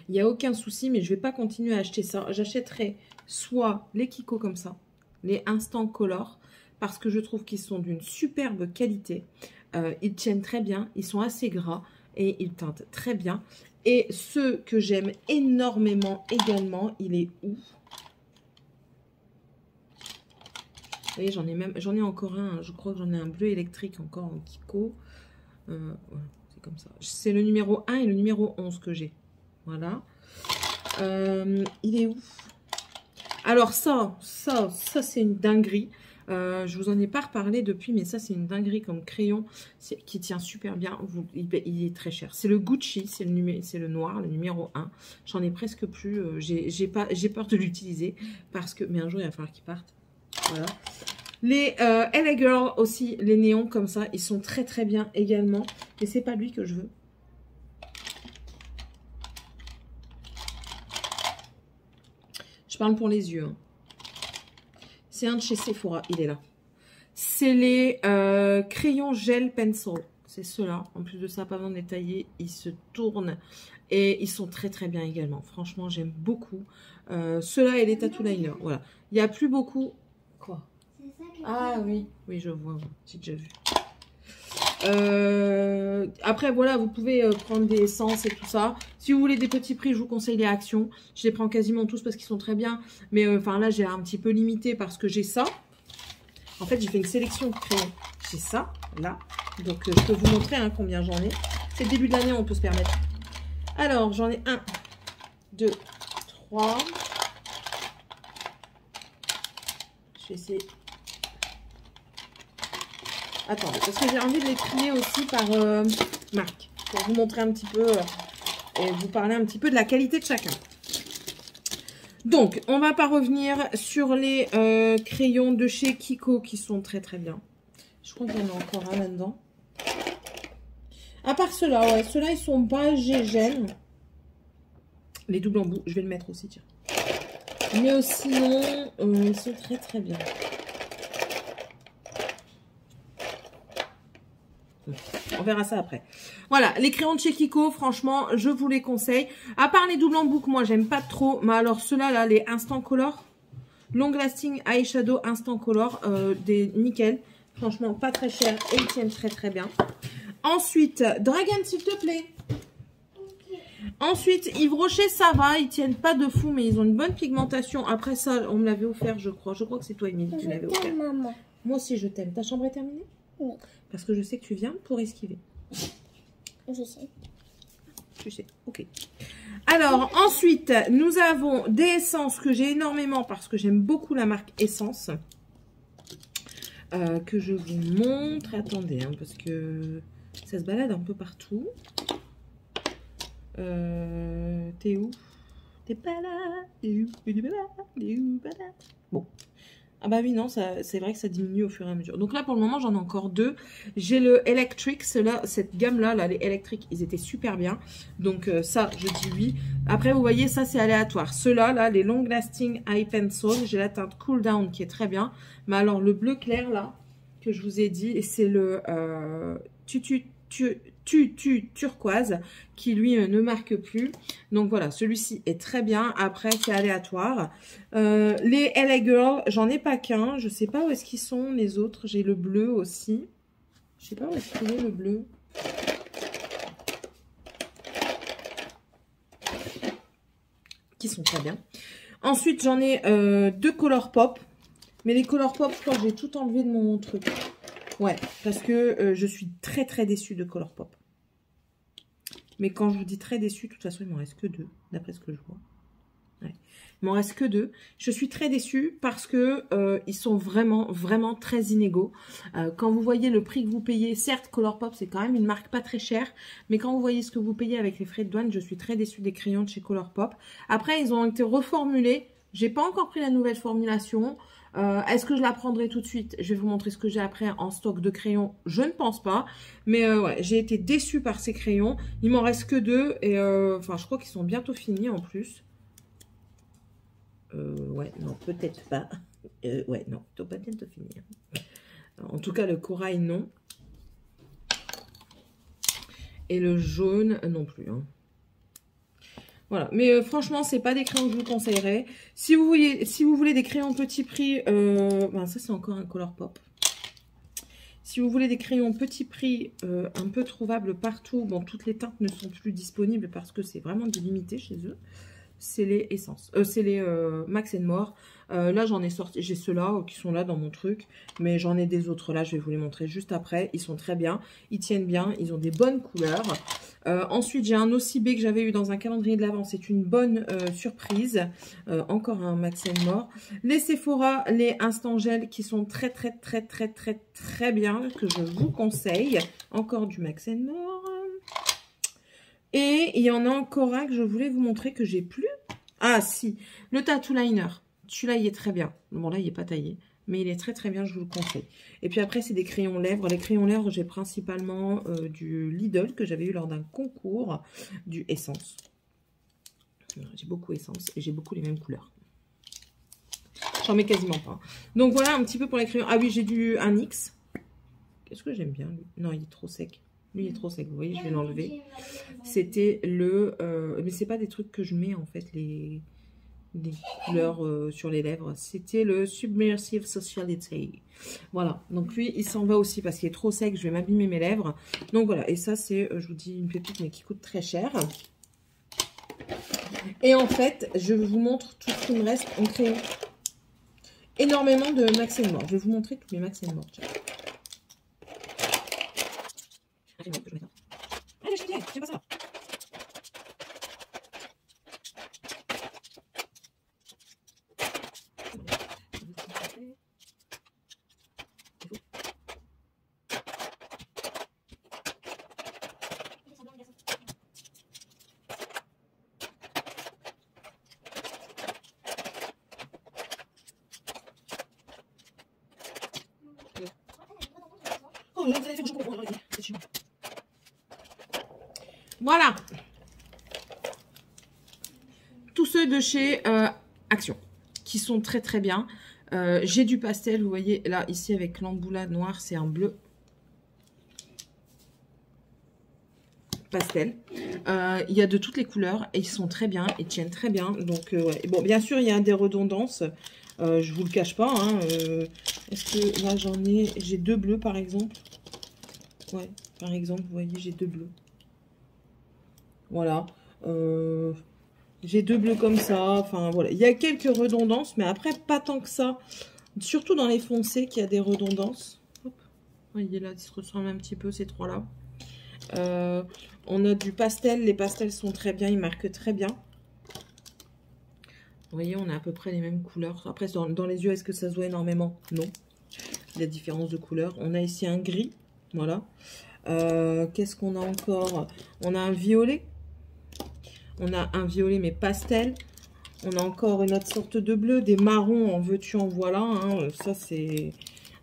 A: Il n'y a aucun souci, mais je vais pas continuer à acheter ça. J'achèterai soit les Kiko comme ça, les Instant Color, parce que je trouve qu'ils sont d'une superbe qualité. Ils tiennent très bien, ils sont assez gras et ils teintent très bien. Et ceux que j'aime énormément également, il est où ? Vous voyez, j'en ai encore un, je crois que j'en ai un bleu électrique encore en Kiko. Voilà, c'est comme ça. C'est le numéro 1 et le numéro 11 que j'ai. Voilà. Il est où? Alors ça c'est une dinguerie. Je vous en ai pas reparlé depuis, mais ça c'est une dinguerie comme crayon qui tient super bien. Il est très cher. C'est le Gucci, c'est le noir, le numéro 1. J'en ai presque plus. J'ai peur de l'utiliser parce que, mais un jour il va falloir qu'il parte. Voilà. Les LA Girl aussi, les néons comme ça, ils sont très très bien également. Mais c'est pas lui que je veux. Je parle pour les yeux. Hein. C'est un de chez Sephora, il est là. C'est les crayons gel pencil. C'est ceux-là. En plus de ça, pas besoin de les tailler. Ils se tournent et ils sont très très bien également. Franchement, j'aime beaucoup. Ceux-là et les tattoo liners. Voilà. Il n'y a plus beaucoup... Quoi? Ah oui, oui, je vois, j'ai déjà vu. Après, voilà, vous pouvez prendre des essences et tout ça. Si vous voulez des petits prix, je vous conseille les Actions. Je les prends quasiment tous parce qu'ils sont très bien. Mais enfin là, j'ai un petit peu limité parce que j'ai ça. En fait, j'ai fait une sélection de crayons. J'ai ça, là. Donc, je peux vous montrer hein, combien j'en ai. C'est le début de l'année, on peut se permettre. Alors, j'en ai 1, 2, 3... Je vais essayer. Attendez, parce que j'ai envie de les trier aussi par marque. Pour vous montrer un petit peu et vous parler un petit peu de la qualité de chacun. Donc, on va pas revenir sur les crayons de chez Kiko qui sont très très bien. Je crois qu'il y en a encore un là-dedans. À part ceux-là, ouais. Ceux-là, ils sont pas gégènes. Les doubles embouts, je vais le mettre aussi, tiens. Mais sinon, ils sont très très bien. On verra ça après. Voilà, les crayons de chez Kiko, franchement, je vous les conseille. À part les doubles en boucle, moi, j'aime pas trop. Mais alors, ceux-là, là, les Instant Color, Long Lasting Eyeshadow Instant Color, des nickel. Franchement, pas très cher et ils tiennent très très bien. Ensuite, Dragon, s'il te plaît. Ensuite, Yves Rocher, ça va. Ils tiennent pas de fou, mais ils ont une bonne pigmentation. Après ça, on me l'avait offert, je crois. Je crois que c'est toi, Émilie, qui l'avais offert.
B: Maman.
A: Moi aussi, je t'aime. Ta chambre est terminée?
B: Oui.
A: Parce que je sais que tu viens pour esquiver.
B: Je sais.
A: Tu sais, ok. Alors, ensuite, nous avons des essences que j'ai énormément parce que j'aime beaucoup la marque Essence. Que je vous montre. Attendez, hein, parce que ça se balade un peu partout. T'es où? T'es pas là? T'es où? T'es pas là? T'es où? Pas là? Bon. Ah bah oui, non, c'est vrai que ça diminue au fur et à mesure. Donc là, pour le moment, j'en ai encore deux. J'ai le Electric, cette gamme-là, là, les électriques, ils étaient super bien. Donc ça, je dis oui. Après, vous voyez, ça, c'est aléatoire. Ceux-là, là, les Long Lasting Eye Pencil, j'ai la teinte Cool Down qui est très bien. Mais alors, le bleu clair, là, que je vous ai dit, c'est le turquoise qui lui ne marque plus. Donc voilà, celui-ci est très bien. Après, c'est aléatoire. Les LA Girl, j'en ai pas qu'un. Je sais pas où est-ce qu'ils sont les autres. J'ai le bleu aussi. Je sais pas où est-ce qu'il est le bleu. Qui sont très bien. Ensuite, j'en ai deux Color Pop. Mais les Color Pop, je crois que j'ai tout enlevé de mon truc. Ouais, parce que je suis très très déçue de Color Pop. Mais quand je vous dis très déçue, de toute façon, il m'en reste que deux, d'après ce que je vois. Ouais. Il m'en reste que deux. Je suis très déçue parce que ils sont vraiment, vraiment très inégaux. Quand vous voyez le prix que vous payez, certes, Color Pop, c'est quand même une marque pas très chère. Mais quand vous voyez ce que vous payez avec les frais de douane, je suis très déçue des crayons de chez Color Pop. Après, ils ont été reformulés. J'ai pas encore pris la nouvelle formulation. Est-ce que je la prendrai tout de suite? Je vais vous montrer ce que j'ai après en stock de crayons. Je ne pense pas. Mais ouais, j'ai été déçue par ces crayons. Il m'en reste que deux. Et enfin, je crois qu'ils sont bientôt finis en plus. Ouais, non, peut-être pas. Ouais, non, ils ne doivent pas bientôt finir. En tout cas, le corail, non. Et le jaune, non plus. Hein. Voilà, mais franchement, c'est pas des crayons que je vous conseillerais. Si vous voulez des crayons petit prix, ben ça c'est encore un Color Pop. Si vous voulez des crayons petit prix, un peu trouvables partout, bon, toutes les teintes ne sont plus disponibles parce que c'est vraiment limité chez eux. C'est les essences, c'est les Max & More. Là, j'en ai sorti, j'ai ceux-là qui sont là dans mon truc, mais j'en ai des autres là, je vais vous les montrer juste après. Ils sont très bien, ils tiennent bien, ils ont des bonnes couleurs. Ensuite, j'ai un OCB que j'avais eu dans un calendrier de l'Avent, c'est une bonne surprise. Encore un Max & More. Les Sephora, les Instant Gel qui sont très bien, que je vous conseille. Encore du Max & More. Et il y en a encore un que je voulais vous montrer que j'ai plus. Ah si, le Tattoo Liner. Celui-là, il est très bien. Bon, là, il n'est pas taillé. Mais il est très bien, je vous le conseille. Et puis après, c'est des crayons lèvres. Les crayons lèvres, j'ai principalement du Lidl que j'avais eu lors d'un concours, du Essence. J'ai beaucoup Essence et j'ai beaucoup les mêmes couleurs. J'en mets quasiment pas. Donc voilà un petit peu pour les crayons. Ah oui, j'ai un X. Qu'est-ce que j'aime bien, lui? Non, il est trop sec. Lui, il est trop sec. Vous voyez, je vais l'enlever. C'était le... mais c'est pas des trucs que je mets, en fait, les couleurs sur les lèvres. C'était le Submersive Sociality. Voilà. Donc lui, il s'en va aussi parce qu'il est trop sec. Je vais m'abîmer mes lèvres. Donc voilà. Et ça, c'est, je vous dis, une pépite, mais qui coûte très cher. Et en fait, je vous montre tout ce qui me reste en crayon. Énormément de Max & More. Je vais vous montrer tous mes Max & More. Tiens. Allez, je fais pas ça. Oh, là, vous allez faire un jeu pour c'est chiant. Voilà. Tous ceux de chez Action, qui sont très bien. J'ai du pastel, vous voyez, là, ici, avec l'emboulade noire, c'est un bleu. pastel. Il y a de toutes les couleurs et ils sont très bien, ils tiennent très bien. Donc, ouais. Bon, bien sûr, il y a des redondances. Je vous le cache pas. Hein. Est-ce que là, j'ai 2 bleus par exemple. Ouais, par exemple, vous voyez, j'ai 2 bleus. Voilà. J'ai 2 bleus comme ça. Enfin, voilà. Il y a quelques redondances, mais après, pas tant que ça. Surtout dans les foncés qu'il y a des redondances. Hop. Vous voyez là, ils se ressemblent un petit peu, ces trois-là. On a du pastel. Les pastels sont très bien. Ils marquent très bien. Vous voyez, on a à peu près les mêmes couleurs. Après, dans les yeux, est-ce que ça se voit énormément? Non. Il y a différence de couleurs. On a ici un gris. Voilà. Qu'est-ce qu'on a encore? On a un violet. On a un violet, mais pastel. On a encore une autre sorte de bleu. Des marrons, en veux-tu, en voilà. Hein. Ça, c'est...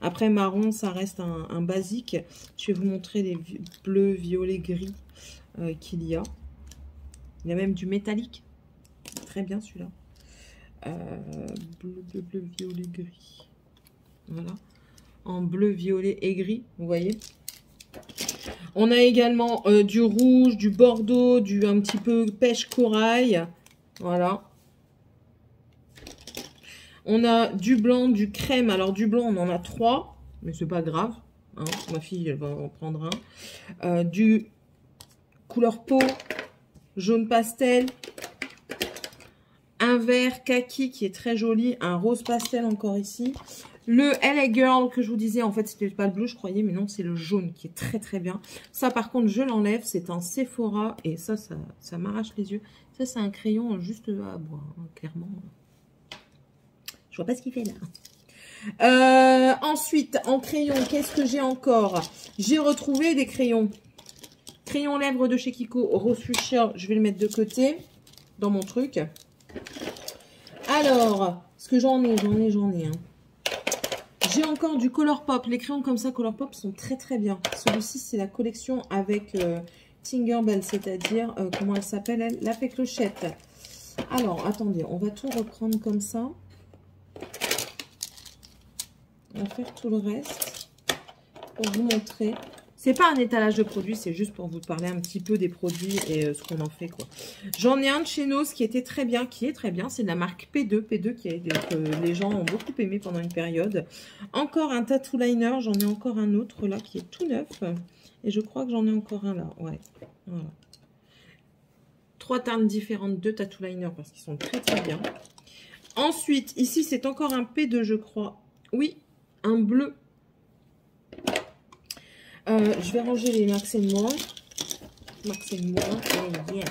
A: Après, marron, ça reste un basique. Je vais vous montrer les bleus, violets, gris qu'il y a. Il y a même du métallique. Très bien, celui-là. Bleu, bleu, bleu, violet, gris. Voilà. En bleu, violet et gris, vous voyez. On a également du rouge, du bordeaux, un petit peu pêche corail. Voilà. On a du blanc, du crème. Alors, du blanc, on en a 3. Mais c'est pas grave. Hein. Ma fille, elle va en prendre un. Du couleur peau, jaune pastel. Un vert kaki qui est très joli. Un rose pastel encore ici. Le LA Girl que je vous disais, en fait, c'était pas le bleu, je croyais, mais non, c'est le jaune qui est très très bien. Ça, par contre, je l'enlève. C'est un Sephora et ça m'arrache les yeux. Ça, c'est un crayon juste à boire, hein, clairement. Je vois pas ce qu'il fait là. Ensuite, en crayon, qu'est-ce que j'ai encore? J'ai retrouvé des crayons. Crayon lèvres de chez Kiko, rose fuchsia. Je vais le mettre de côté dans mon truc. Alors, ce que j'en ai. Hein. J'ai encore du Colourpop. Les crayons comme ça, Colourpop, sont très très bien. Celui-ci, c'est la collection avec Tinkerbell, c'est-à-dire, comment elle s'appelle, elle? La fée clochette. Alors, attendez, on va tout reprendre comme ça. On va faire tout le reste pour vous montrer. C'est pas un étalage de produits, c'est juste pour vous parler un petit peu des produits et ce qu'on en fait, quoi. J'en ai un de chez Nose qui était très bien, c'est de la marque P2, que les gens ont beaucoup aimé pendant une période. Encore un tattoo liner, j'en ai encore un autre là qui est tout neuf. Et je crois que j'en ai encore un là, ouais. Voilà. 3 teintes différentes de tattoo liner parce qu'ils sont très très bien. Ensuite, ici c'est encore un P2, je crois. Oui, un bleu. Je vais ranger les Max & More. Max & More, oh yeah.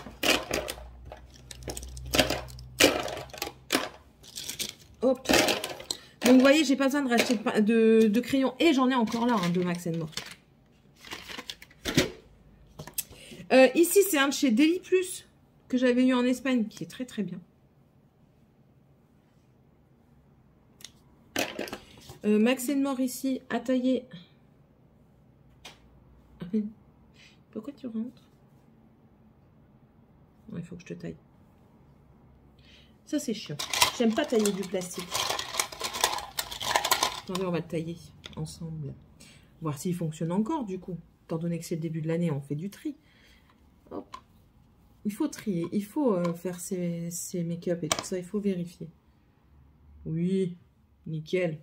A: Hop. Donc, vous voyez, j'ai pas besoin de racheter de crayons. Et j'en ai encore là, hein, de Max & More. Ici, c'est un de chez Deli Plus que j'avais eu en Espagne, qui est très très bien. Max & More ici, à tailler. Pourquoi tu rentres? Il faut que je te taille. Ça, c'est chiant. J'aime pas tailler du plastique. Attendez, on va le tailler ensemble. Voir s'il fonctionne encore, du coup. Étant donné que c'est le début de l'année, on fait du tri. Hop. Il faut trier. Il faut faire ses make-up et tout ça. Il faut vérifier. Oui, nickel.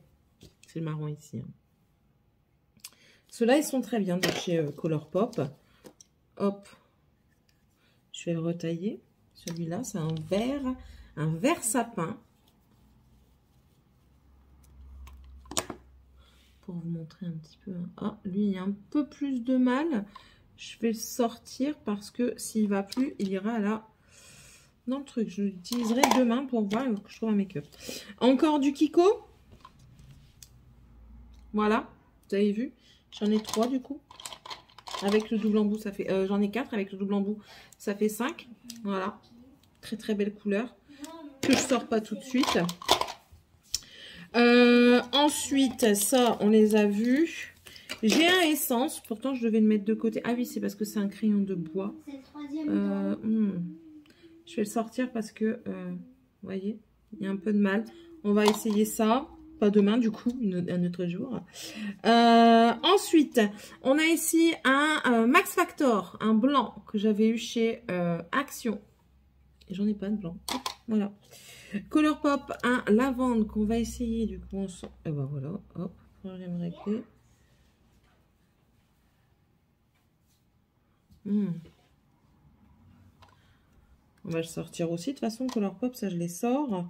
A: C'est le marron ici. Hein. Ceux-là, ils sont très bien de chez Colourpop. Hop. Je vais le retailler. Celui-là, c'est un vert sapin. Pour vous montrer un petit peu. Ah, lui, il y a un peu plus de mal. Je vais le sortir parce que s'il va plus, il ira là dans le truc. Je l'utiliserai demain pour voir que je trouve un make-up. Encore du Kiko. Voilà, vous avez vu. J'en ai 3 du coup. Avec le double embout, ça fait... j'en ai 4 avec le double embout. Ça fait 5. Voilà. Très très belle couleur. Que je sors pas tout de suite. Ensuite, ça, on les a vus. J'ai un essence. Pourtant, je devais le mettre de côté. Ah oui, c'est parce que c'est un crayon de bois.
B: C'est le troisième.
A: Je vais le sortir parce que... vous voyez, il y a un peu de mal. On va essayer ça. Pas demain, du coup, un autre jour. Ensuite, on a ici un Max Factor, un blanc que j'avais eu chez Action. Et j'en ai pas de blanc. Voilà. Colourpop, un lavande qu'on va essayer du coup ensemble. Et ben voilà, hop, problème réglé. On va le sortir aussi. De toute façon, Colourpop, ça je les sors.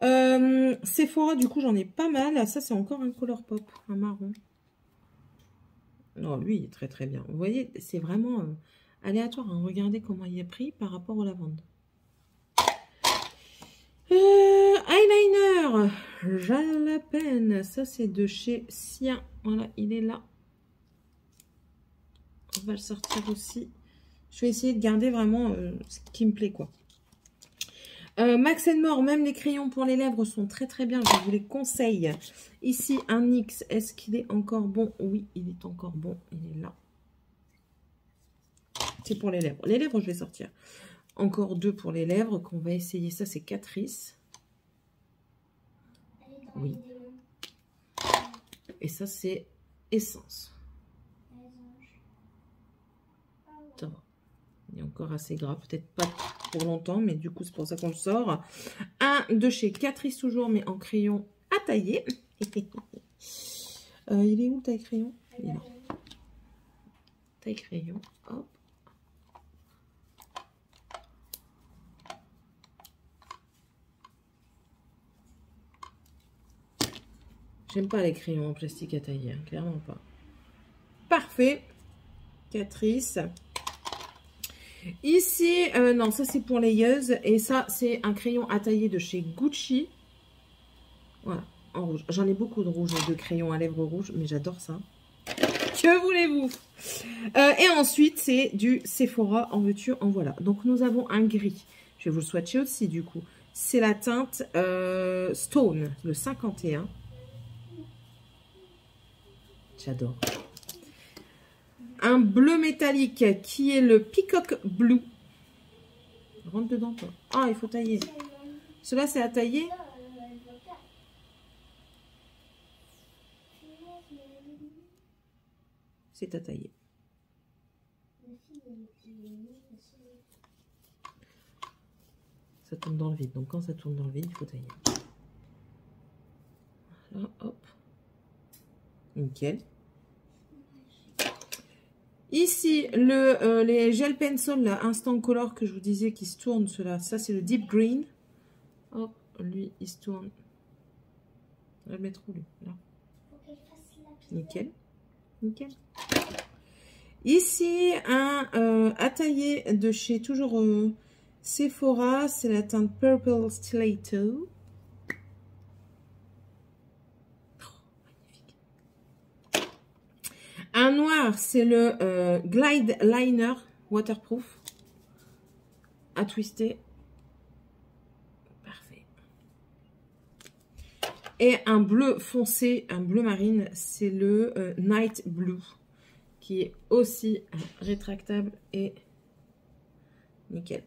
A: Sephora, du coup, j'en ai pas mal. Ça, c'est encore un Colourpop, un marron. Non, lui, il est très très bien. Vous voyez, c'est vraiment aléatoire. Hein. Regardez comment il est pris par rapport au lavande. Eyeliner, Jalapène. Ça, c'est de chez Sien. Voilà, il est là. On va le sortir aussi. Je vais essayer de garder vraiment ce qui me plaît, quoi. Max More, même les crayons pour les lèvres sont très très bien. Je vous les conseille. Ici, un NYX. Est-ce qu'il est encore bon? Oui, il est encore bon. Il est là. C'est pour les lèvres. Les lèvres, je vais sortir. Encore 2 pour les lèvres qu'on va essayer. Ça, c'est Catrice. Oui. Et ça, c'est Essence. Ça va. Il est encore assez gras. Peut-être pas pour longtemps, mais du coup, c'est pour ça qu'on le sort. Un de chez Catrice, toujours, mais en crayon à tailler. Il est où, taille crayon? Il est là. Taille crayon. Hop. J'aime pas les crayons en plastique à tailler, hein, clairement pas. Parfait. Catrice. Ici, non, ça c'est pour les yeux. Et ça, c'est un crayon à tailler de chez Gucci. Voilà, en rouge. J'en ai beaucoup de rouge, de crayons à lèvres rouges, mais j'adore ça. Que voulez-vous? Et ensuite, c'est du Sephora, en veux-tu, en voilà. Donc, nous avons un gris. Je vais vous le swatcher aussi, du coup. C'est la teinte Stone, le 51. J'adore. Un bleu métallique qui est le Peacock Blue. Rentre dedans, toi. Ah, il faut tailler. Cela, c'est à tailler. C'est à tailler. Ça tourne dans le vide. Donc, quand ça tourne dans le vide, il faut tailler. Voilà, hop. Nickel. Ici, les gel pencil, là, Instant Color, que je vous disais, qui se tourne, cela. Ça, c'est le Deep Green. Hop, lui, il se tourne. On va le mettre où, lui? Là. Nickel. Nickel. Ici, un à tailler de chez toujours Sephora. C'est la teinte Purple Stiletto. Un noir, c'est le Glide Liner Waterproof à twister. Parfait. Et un bleu foncé, un bleu marine, c'est le Night Blue qui est aussi rétractable et nickel.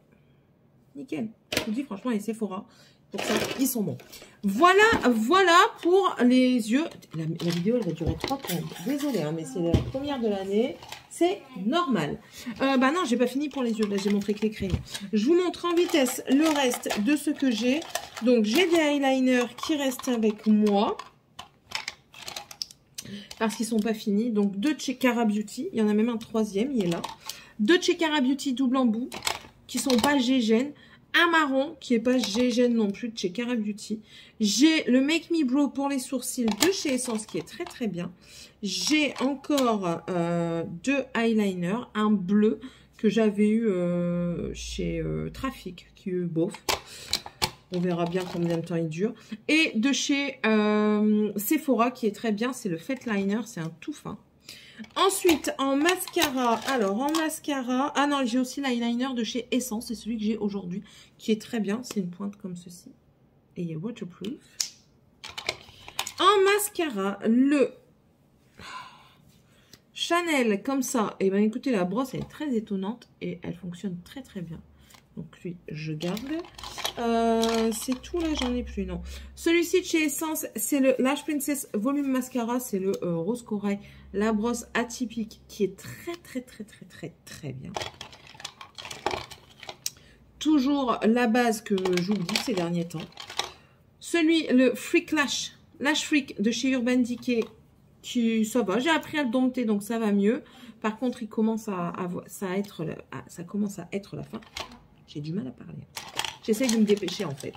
A: Nickel. Je vous dis franchement, les Sephora, pour ça, ils sont bons. Voilà, voilà pour les yeux. La vidéo, elle va durer 3 secondes. Désolée, hein, mais c'est la première de l'année. C'est normal. Bah non, j'ai pas fini pour les yeux. Là, j'ai montré que les crayons. Je vous montre en vitesse le reste de ce que j'ai. Donc, j'ai des eyeliners qui restent avec moi. Parce qu'ils sont pas finis. Donc, 2 de chez Cara Beauty. Il y en a même un 3e, il est là. 2 de chez Cara Beauty double embout. Qui sont pas Gégène. Un marron qui est pas Gégène non plus de chez Cara Beauty. J'ai le Make Me Brow pour les sourcils de chez Essence qui est très très bien. J'ai encore 2 eyeliners, un bleu que j'avais eu chez Trafic qui est bof. On verra bien combien de temps il dure. Et de chez Sephora qui est très bien, c'est le Fête Liner, c'est un tout fin. Ensuite, en mascara, alors en mascara, ah non, j'ai aussi l'eyeliner de chez Essence, c'est celui que j'ai aujourd'hui, qui est très bien, c'est une pointe comme ceci, et il est waterproof. En mascara, le Chanel, comme ça, et bien écoutez, la brosse, elle est très étonnante, et elle fonctionne très très bien. Donc lui, je garde. C'est tout là, j'en ai plus, non. Celui-ci de chez Essence, c'est le Lash Princess Volume Mascara. C'est le Rose Corail, la brosse atypique qui est très bien. Toujours la base que j'oublie ces derniers temps. Le Freak Lash Freak de chez Urban Decay, qui ça va. J'ai appris à le dompter, donc ça va mieux. Par contre, il commence ça commence à être la fin. J'ai du mal à parler. J'essaie de me dépêcher en fait.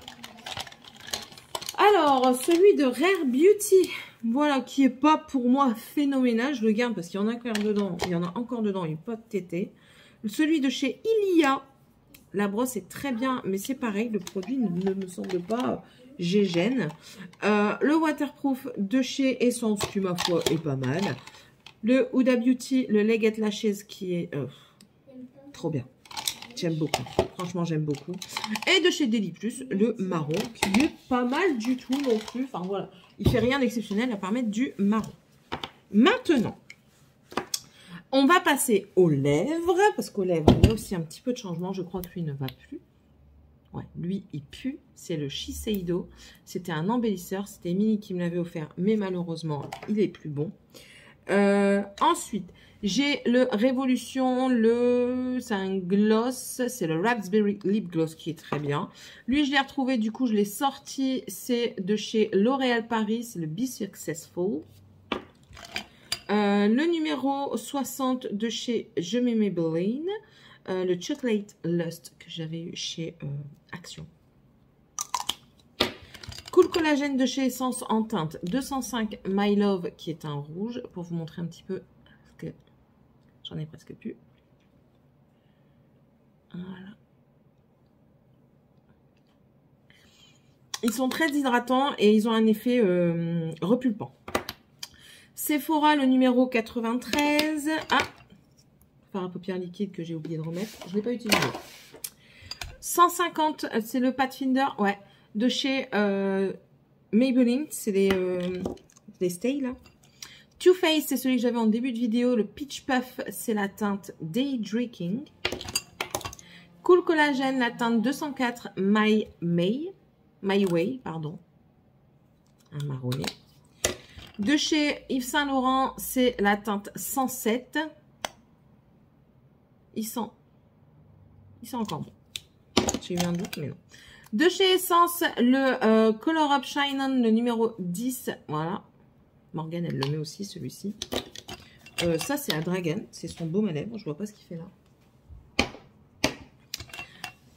A: Alors, celui de Rare Beauty, voilà, qui est pas pour moi phénoménal. Je le garde parce qu'il y en a encore dedans. Il y en a encore dedans, il n'y a pas de tété. Celui de chez Ilia, la brosse est très bien, mais c'est pareil, le produit ne me semble pas gégène. Le waterproof de chez Essence, qui ma foi est pas mal. Le Huda Beauty, le Leggett Lashes, qui est trop bien. J'aime beaucoup. Franchement, j'aime beaucoup. Et de chez Deli Plus, le marron, qui est pas mal du tout non plus. Enfin, voilà. Il fait rien d'exceptionnel à part mettre du marron. Maintenant, on va passer aux lèvres. Parce qu'aux lèvres, il y a aussi un petit peu de changement. Je crois que lui ne va plus. Ouais, lui, il pue. C'est le Shiseido. C'était un embellisseur. C'était Mini qui me l'avait offert. Mais malheureusement, il est plus bon. Ensuite, j'ai le Révolution, c'est un gloss, c'est le Raspberry Lip Gloss qui est très bien. Lui, je l'ai retrouvé, du coup, je l'ai sorti, c'est de chez L'Oréal Paris, c'est le Be Successful. Le numéro 60 de chez Je mets Maybelline, le Chocolate Lust que j'avais eu chez Action. Cool Collagène de chez Essence en teinte 205 My Love qui est un rouge pour vous montrer un petit peu parce que j'en ai presque plus. Voilà. Ils sont très hydratants et ils ont un effet repulpant. Sephora le numéro 93. Ah, faire un paupière liquide que j'ai oublié de remettre. Je ne l'ai pas utilisé. 150, c'est le Pathfinder. Ouais. De chez Maybelline, c'est les Stay là. Too Faced, c'est celui que j'avais en début de vidéo. Le Peach Puff, c'est la teinte Day Drinking. Cool Collagène, la teinte 204 My Way, pardon. Un marronné. De chez Yves Saint Laurent, c'est la teinte 107. Il sent encore bon. J'ai eu un doute, mais non. De chez Essence, le Color Up Shine On, le numéro 10. Voilà. Morgane, elle le met aussi, celui-ci. Ça, c'est à Dragon. C'est son baume à lèvres. Je vois pas ce qu'il fait là.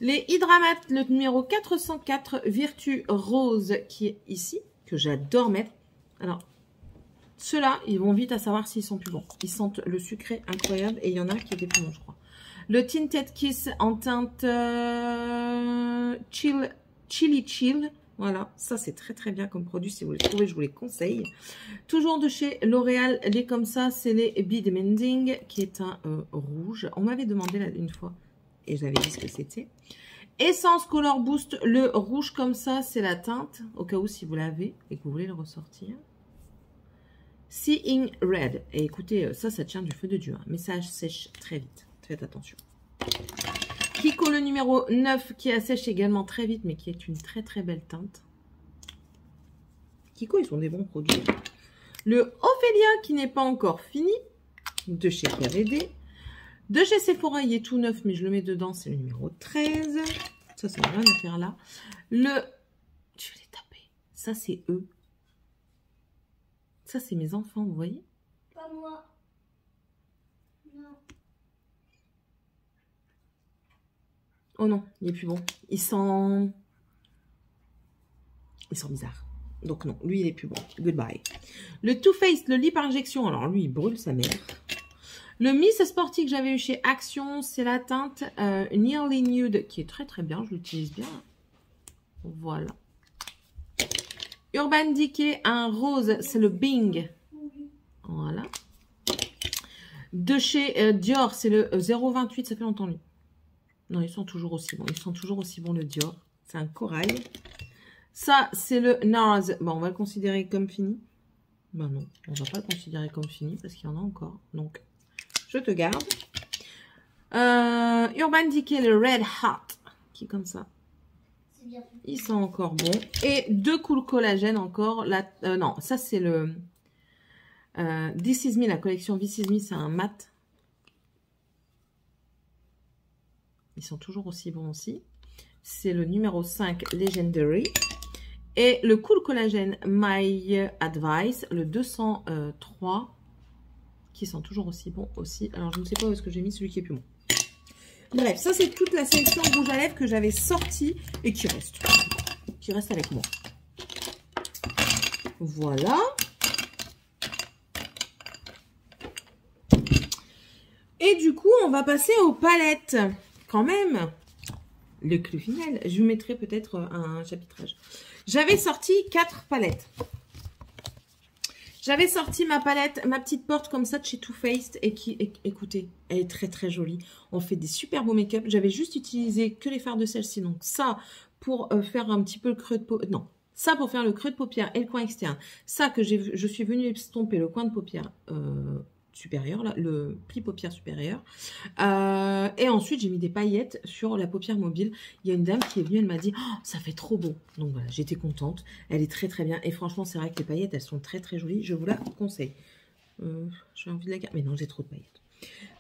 A: Les Hydramat, le numéro 404, Virtu Rose, qui est ici, que j'adore mettre. Alors, ceux-là, ils vont vite à savoir s'ils sont plus bons. Ils sentent le sucré incroyable et il y en a qui étaient plus bons, je crois. Le Tinted Kiss en teinte Chili Chill. Voilà, ça c'est très bien comme produit. Si vous les trouvez, je vous les conseille. Toujours de chez L'Oréal, les comme ça, c'est les Be Demanding, qui est un rouge. On m'avait demandé là une fois et j'avais dit ce que c'était. Essence Color Boost, le rouge comme ça, c'est la teinte, au cas où si vous l'avez et que vous voulez le ressortir. Seeing Red. Et écoutez, ça tient du feu de Dieu, hein, mais ça sèche très vite. Faites attention. Kiko le numéro 9 qui assèche également très vite mais qui est une très belle teinte. Kiko, ils sont des bons produits. Le Ophélia qui n'est pas encore fini de chez PVD. De chez Sephora, il est tout neuf mais je le mets dedans, c'est le numéro 13. Ça n'a rien à faire là. Je vais les taper. Ça c'est eux. Ça c'est mes enfants, vous voyez?
B: Pas moi. Non.
A: Oh non, il est plus bon. Il sent bizarre. Donc non, lui il est plus bon. Goodbye. Le Too Faced, le lip injection. Alors lui, il brûle sa mère. Le Miss Sporty que j'avais eu chez Action, c'est la teinte Nearly Nude qui est très bien. Je l'utilise bien. Voilà. Urban Decay, un rose, c'est le Bing. Voilà. De chez Dior, c'est le 028. Ça fait longtemps lui. Non, ils sont toujours aussi bons. Ils sont toujours aussi bons, le Dior. C'est un corail. Ça, c'est le NARS. Bon, on va le considérer comme fini. Ben non, on va pas le considérer comme fini parce qu'il y en a encore. Donc, je te garde. Urban Decay, le Red Hot. Qui est comme ça.
B: C'est bien.
A: Il sent encore bon. Et 2 Cool Collagène encore. Non, ça c'est le This Is Me, la collection This Is Me, c'est un mat. Ils sont toujours aussi bons aussi. C'est le numéro 5 Legendary. Et le Cool Collagène My Advice, le 203, qui sont toujours aussi bons aussi. Alors je ne sais pas où est-ce que j'ai mis celui qui est plus bon. Bref, ça c'est toute la sélection rouge à lèvres que j'avais sortie et qui reste avec moi. Voilà. Et du coup, on va passer aux palettes. Quand même, le clou final. Je vous mettrai peut-être un chapitrage. J'avais sorti 4 palettes. J'avais sorti ma palette, ma petite porte comme ça de chez Too Faced et qui, écoutez, elle est très très jolie. On fait des super beaux make-up. J'avais juste utilisé que les fards de celle-ci. Donc ça, pour faire un petit peu le creux de paupière. Non, ça pour faire le creux de paupière et le coin externe. Ça que je suis venue estomper le coin de paupière supérieur, là, le pli paupière supérieur. Et ensuite, j'ai mis des paillettes sur la paupière mobile. Il y a une dame qui est venue, elle m'a dit oh, ça fait trop beau. Donc voilà, j'étais contente. Elle est très très bien. Et franchement, c'est vrai que les paillettes, elles sont très très jolies. Je vous la conseille. J'ai envie de la garder. Mais non, j'ai trop de paillettes.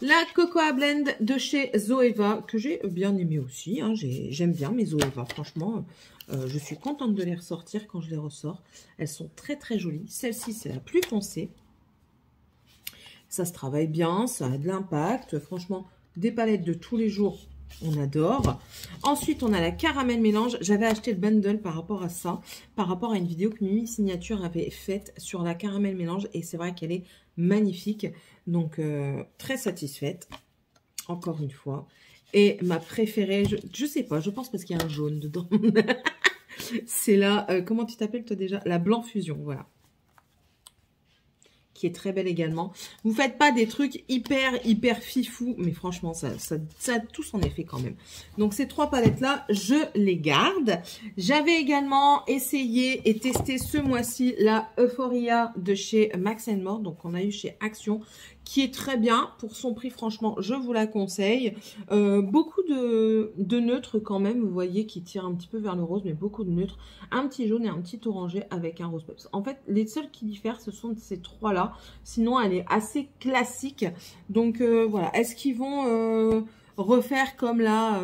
A: La Cocoa Blend de chez Zoeva, que j'ai bien aimé aussi. Hein. J'aime bien mes Zoeva, franchement. Je suis contente de les ressortir quand je les ressors. Elles sont très très jolies. Celle-ci, c'est la plus foncée. Ça se travaille bien, ça a de l'impact. Franchement, des palettes de tous les jours, on adore. Ensuite, on a la Caramel Mélange. J'avais acheté le bundle par rapport à ça, par rapport à une vidéo que Mimi Signature avait faite sur la Caramel Mélange. Et c'est vrai qu'elle est magnifique. Donc, très satisfaite, encore une fois. Et ma préférée, je sais pas, je pense parce qu'il y a un jaune dedans. C'est la, comment tu t'appelles toi déjà? La Blanc Fusion, voilà. Qui est très belle également. Vous faites pas des trucs hyper fifou, mais franchement, ça a tout son effet quand même. Donc, ces 3 palettes-là, je les garde. J'avais également essayé et testé ce mois-ci la Euphoria de chez Max & More, donc on a eu chez Action, qui est très bien pour son prix, franchement, je vous la conseille. Beaucoup de neutres quand même, vous voyez, qui tirent un petit peu vers le rose, mais beaucoup de neutres. Un petit jaune et un petit orangé avec un rose peps. En fait, les seuls qui diffèrent, ce sont ces 3-là. Sinon, elle est assez classique. Donc, voilà. Est-ce qu'ils vont refaire comme la...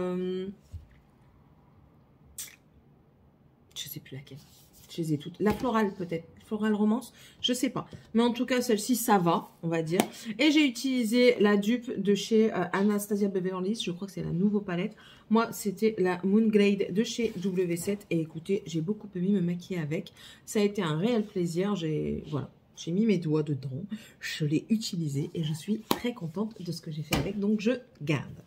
A: je sais plus laquelle. Je les ai toutes. La florale peut-être. Floral Romance, je sais pas. Mais en tout cas, celle-ci, ça va, on va dire. Et j'ai utilisé la dupe de chez Anastasia Beverly Hills. Je crois que c'est la nouvelle palette. Moi, c'était la Moonglade de chez W7. Et écoutez, j'ai beaucoup aimé me maquiller avec. Ça a été un réel plaisir. Voilà, j'ai mis mes doigts dedans. Je l'ai utilisé et je suis très contente de ce que j'ai fait avec. Donc, je garde.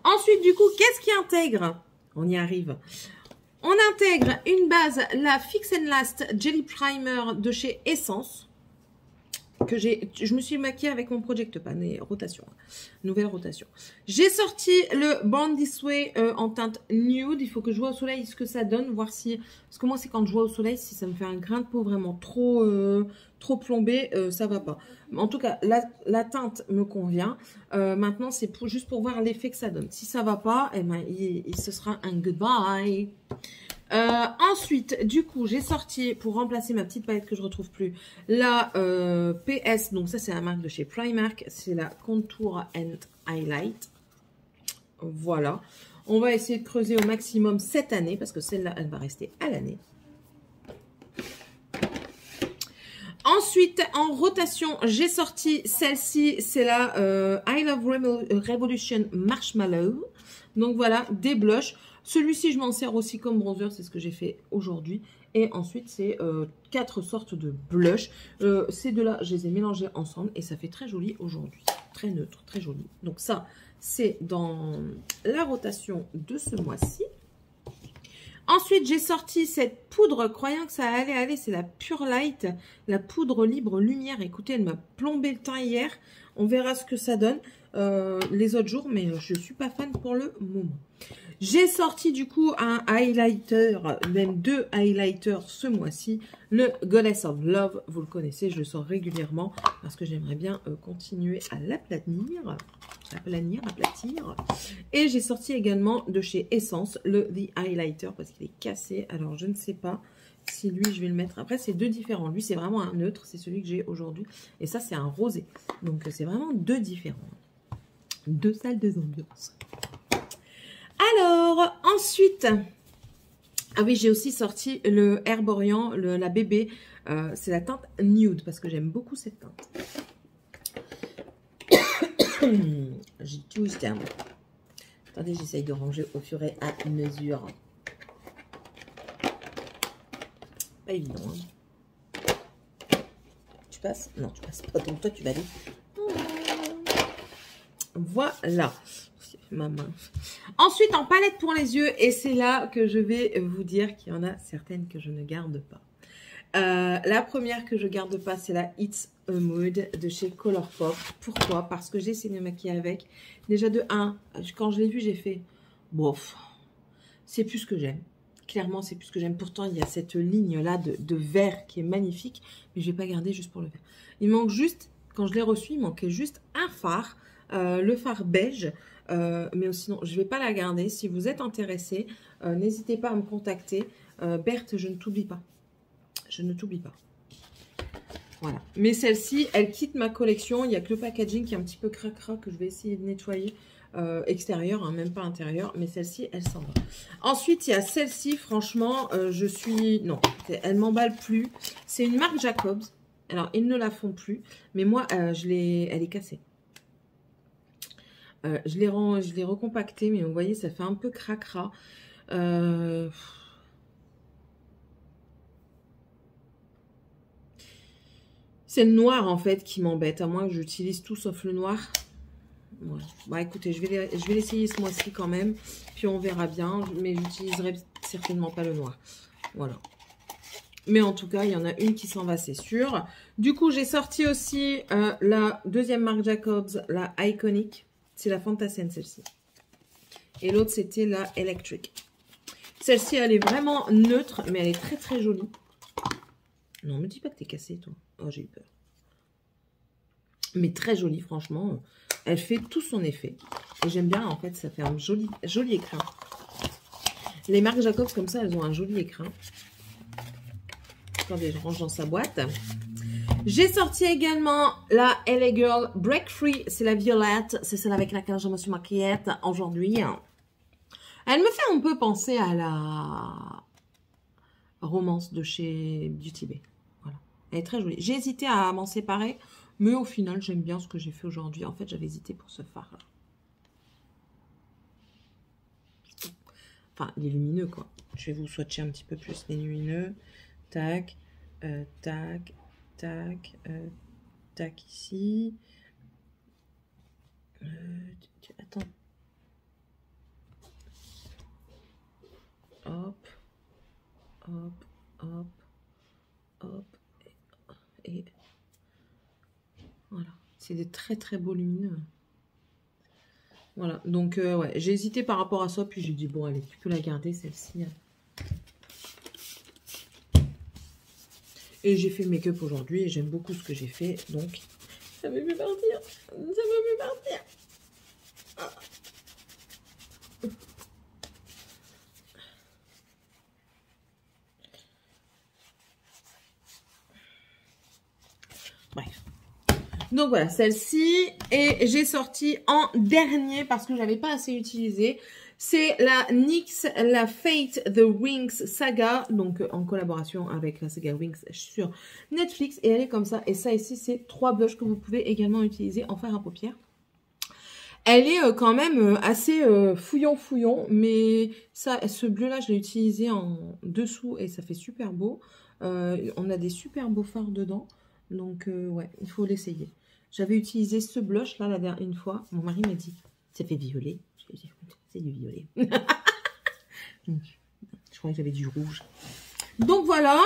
A: Ensuite, du coup, qu'est-ce qui intègre? On y arrive. On intègre une base, la Fix & Last Jelly Primer de chez Essence, que je me suis maquillée avec mon Project Pan et rotation, nouvelle rotation. J'ai sorti le Born This Way en teinte nude. Il faut que je vois au soleil ce que ça donne, voir si, parce que moi c'est quand je vois au soleil, si ça me fait un grain de peau vraiment trop plombé, ça va pas. En tout cas, la teinte me convient. Maintenant, c'est juste pour voir l'effet que ça donne. Si ça va pas, eh ben, ce sera un goodbye. Ensuite, du coup, j'ai sorti, pour remplacer ma petite palette que je retrouve plus, la PS. Donc ça, c'est la marque de chez Primark. C'est la Contour and Highlight. Voilà. On va essayer de creuser au maximum cette année, parce que celle-là, elle va rester à l'année. Ensuite, en rotation, j'ai sorti celle-ci, c'est la I Love Revolution Marshmallow. Donc voilà, des blushs. Celui-ci, je m'en sers aussi comme bronzer, c'est ce que j'ai fait aujourd'hui. Et ensuite, c'est 4 sortes de blushs. Ces deux-là, je les ai mélangés ensemble et ça fait très joli aujourd'hui. Très neutre, très joli. Donc ça, c'est dans la rotation de ce mois-ci. Ensuite, j'ai sorti cette poudre, croyant que ça allait aller, c'est la Pure Light, la poudre libre lumière. Écoutez, elle m'a plombé le teint hier. On verra ce que ça donne les autres jours, mais je ne suis pas fan pour le moment. J'ai sorti du coup un highlighter, même 2 highlighters ce mois-ci. Le Goddess of Love, vous le connaissez, je le sors régulièrement parce que j'aimerais bien continuer à l'aplanir. aplanir, aplatir. Et j'ai sorti également de chez Essence le The Highlighter parce qu'il est cassé. Alors, je ne sais pas si lui, je vais le mettre. Après, c'est deux différents. Lui, c'est vraiment un neutre. C'est celui que j'ai aujourd'hui. Et ça, c'est un rosé. Donc, c'est vraiment deux différents. Deux salles, deux ambiances. Alors, ensuite... Ah oui, j'ai aussi sorti le Herborian, la bébé. C'est la teinte nude parce que j'aime beaucoup cette teinte. J'ai tout terme. Attendez, j'essaye de ranger au fur et à mesure. Pas évident. Hein. Tu passes? Non, tu passes pas. Donc toi, tu vas aller. Voilà. Ma main. Ensuite, en palette pour les yeux. Et c'est là que je vais vous dire qu'il y en a certaines que je ne garde pas. La première que je garde pas, c'est la It's a Mood de chez Colourpop. Pourquoi? Parce que j'ai essayé de me maquiller avec. Déjà de 1, quand je l'ai vu, j'ai fait bof, c'est plus ce que j'aime. Clairement, c'est plus ce que j'aime. Pourtant, il y a cette ligne-là de vert qui est magnifique, mais je vais pas garder juste pour le vert. Il manque juste, quand je l'ai reçu, il manquait juste un fard, le fard beige. Mais sinon, je ne vais pas la garder. Si vous êtes intéressé, n'hésitez pas à me contacter. Berthe, je ne t'oublie pas. Je ne t'oublie pas. Voilà. Mais celle-ci, elle quitte ma collection. Il n'y a que le packaging qui est un petit peu cracra que je vais essayer de nettoyer extérieur, hein, même pas intérieur. Mais celle-ci, elle s'en va. Ensuite, il y a celle-ci. Franchement, je suis... Non, elle m'emballe plus. C'est une marque Jacobs. Alors, ils ne la font plus. Mais moi, elle est cassée. Je l'ai recompacté, mais vous voyez, ça fait un peu cracra. C'est le noir, en fait, qui m'embête. À moins que j'utilise tout sauf le noir. Ouais. Bah, écoutez, je vais l'essayer ce mois-ci quand même. Puis on verra bien. Mais j'utiliserai certainement pas le noir. Voilà. Mais en tout cas, il y en a une qui s'en va, c'est sûr. Du coup, j'ai sorti aussi la deuxième marque Jacobs, la Iconic. C'est la Fantasène, celle-ci. Et l'autre, c'était la Electric. Celle-ci, elle est vraiment neutre, mais elle est très, très jolie. Non, me dis pas que t'es cassée, toi. Oh, j'ai eu peur. Mais très jolie, franchement. Elle fait tout son effet. Et j'aime bien, en fait, ça fait un joli écrin. Les marques Jacobs, comme ça, elles ont un joli écrin. Attendez, je range dans sa boîte. J'ai sorti également la LA Girl Break Free. C'est la violette. C'est celle avec laquelle je me suis maquillée aujourd'hui. Elle me fait un peu penser à la romance de chez Beauty Bay. Voilà. Elle est très jolie. J'ai hésité à m'en séparer. Mais au final, j'aime bien ce que j'ai fait aujourd'hui. En fait, j'avais hésité pour ce fard-là. Enfin, les lumineux, quoi. Je vais vous swatcher un petit peu plus les lumineux. Tac, tac, tac, tac ici. Attends. Hop, hop, hop, hop. Et voilà. C'est des très très beaux lumineux. Voilà. Donc, ouais, j'ai hésité par rapport à ça. Puis j'ai dit, bon, allez, tu peux la garder, celle-ci. Et j'ai fait le make-up aujourd'hui et j'aime beaucoup ce que j'ai fait. Donc, ça me fait partir. Ça me fait partir. Ah. Bref. Donc voilà, celle-ci. Et j'ai sorti en dernier parce que je n'avais pas assez utilisé. C'est la NYX, la Fate The Wings Saga, donc en collaboration avec la saga Wings sur Netflix. Et elle est comme ça. Et ça ici, c'est 3 blushs que vous pouvez également utiliser en fard à paupières. Elle est quand même assez fouillon, mais ça, ce bleu-là, je l'ai utilisé en dessous et ça fait super beau. On a des super beaux fards dedans, donc ouais, il faut l'essayer. J'avais utilisé ce blush-là la dernière fois. Mon mari m'a dit, ça fait violet. Je lui ai dit, c'est du violet. Je crois que j'avais du rouge. Donc voilà,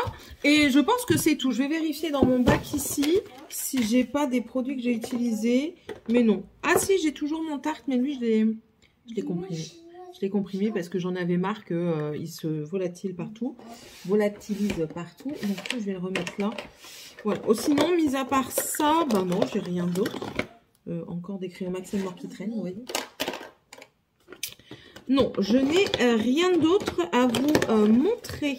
A: et je pense que c'est tout. Je vais vérifier dans mon bac ici si j'ai pas des produits que j'ai utilisés. Mais non. Ah si, j'ai toujours mon Tarte, mais lui, je l'ai comprimé. Je l'ai comprimé parce que j'en avais marre qu'il se volatilise partout. Donc je vais le remettre là. Voilà. Oh, sinon, mis à part ça, bah non, j'ai rien d'autre. Encore des crayons Maximor qui traînent, vous voyez. Non, je n'ai rien d'autre à vous montrer.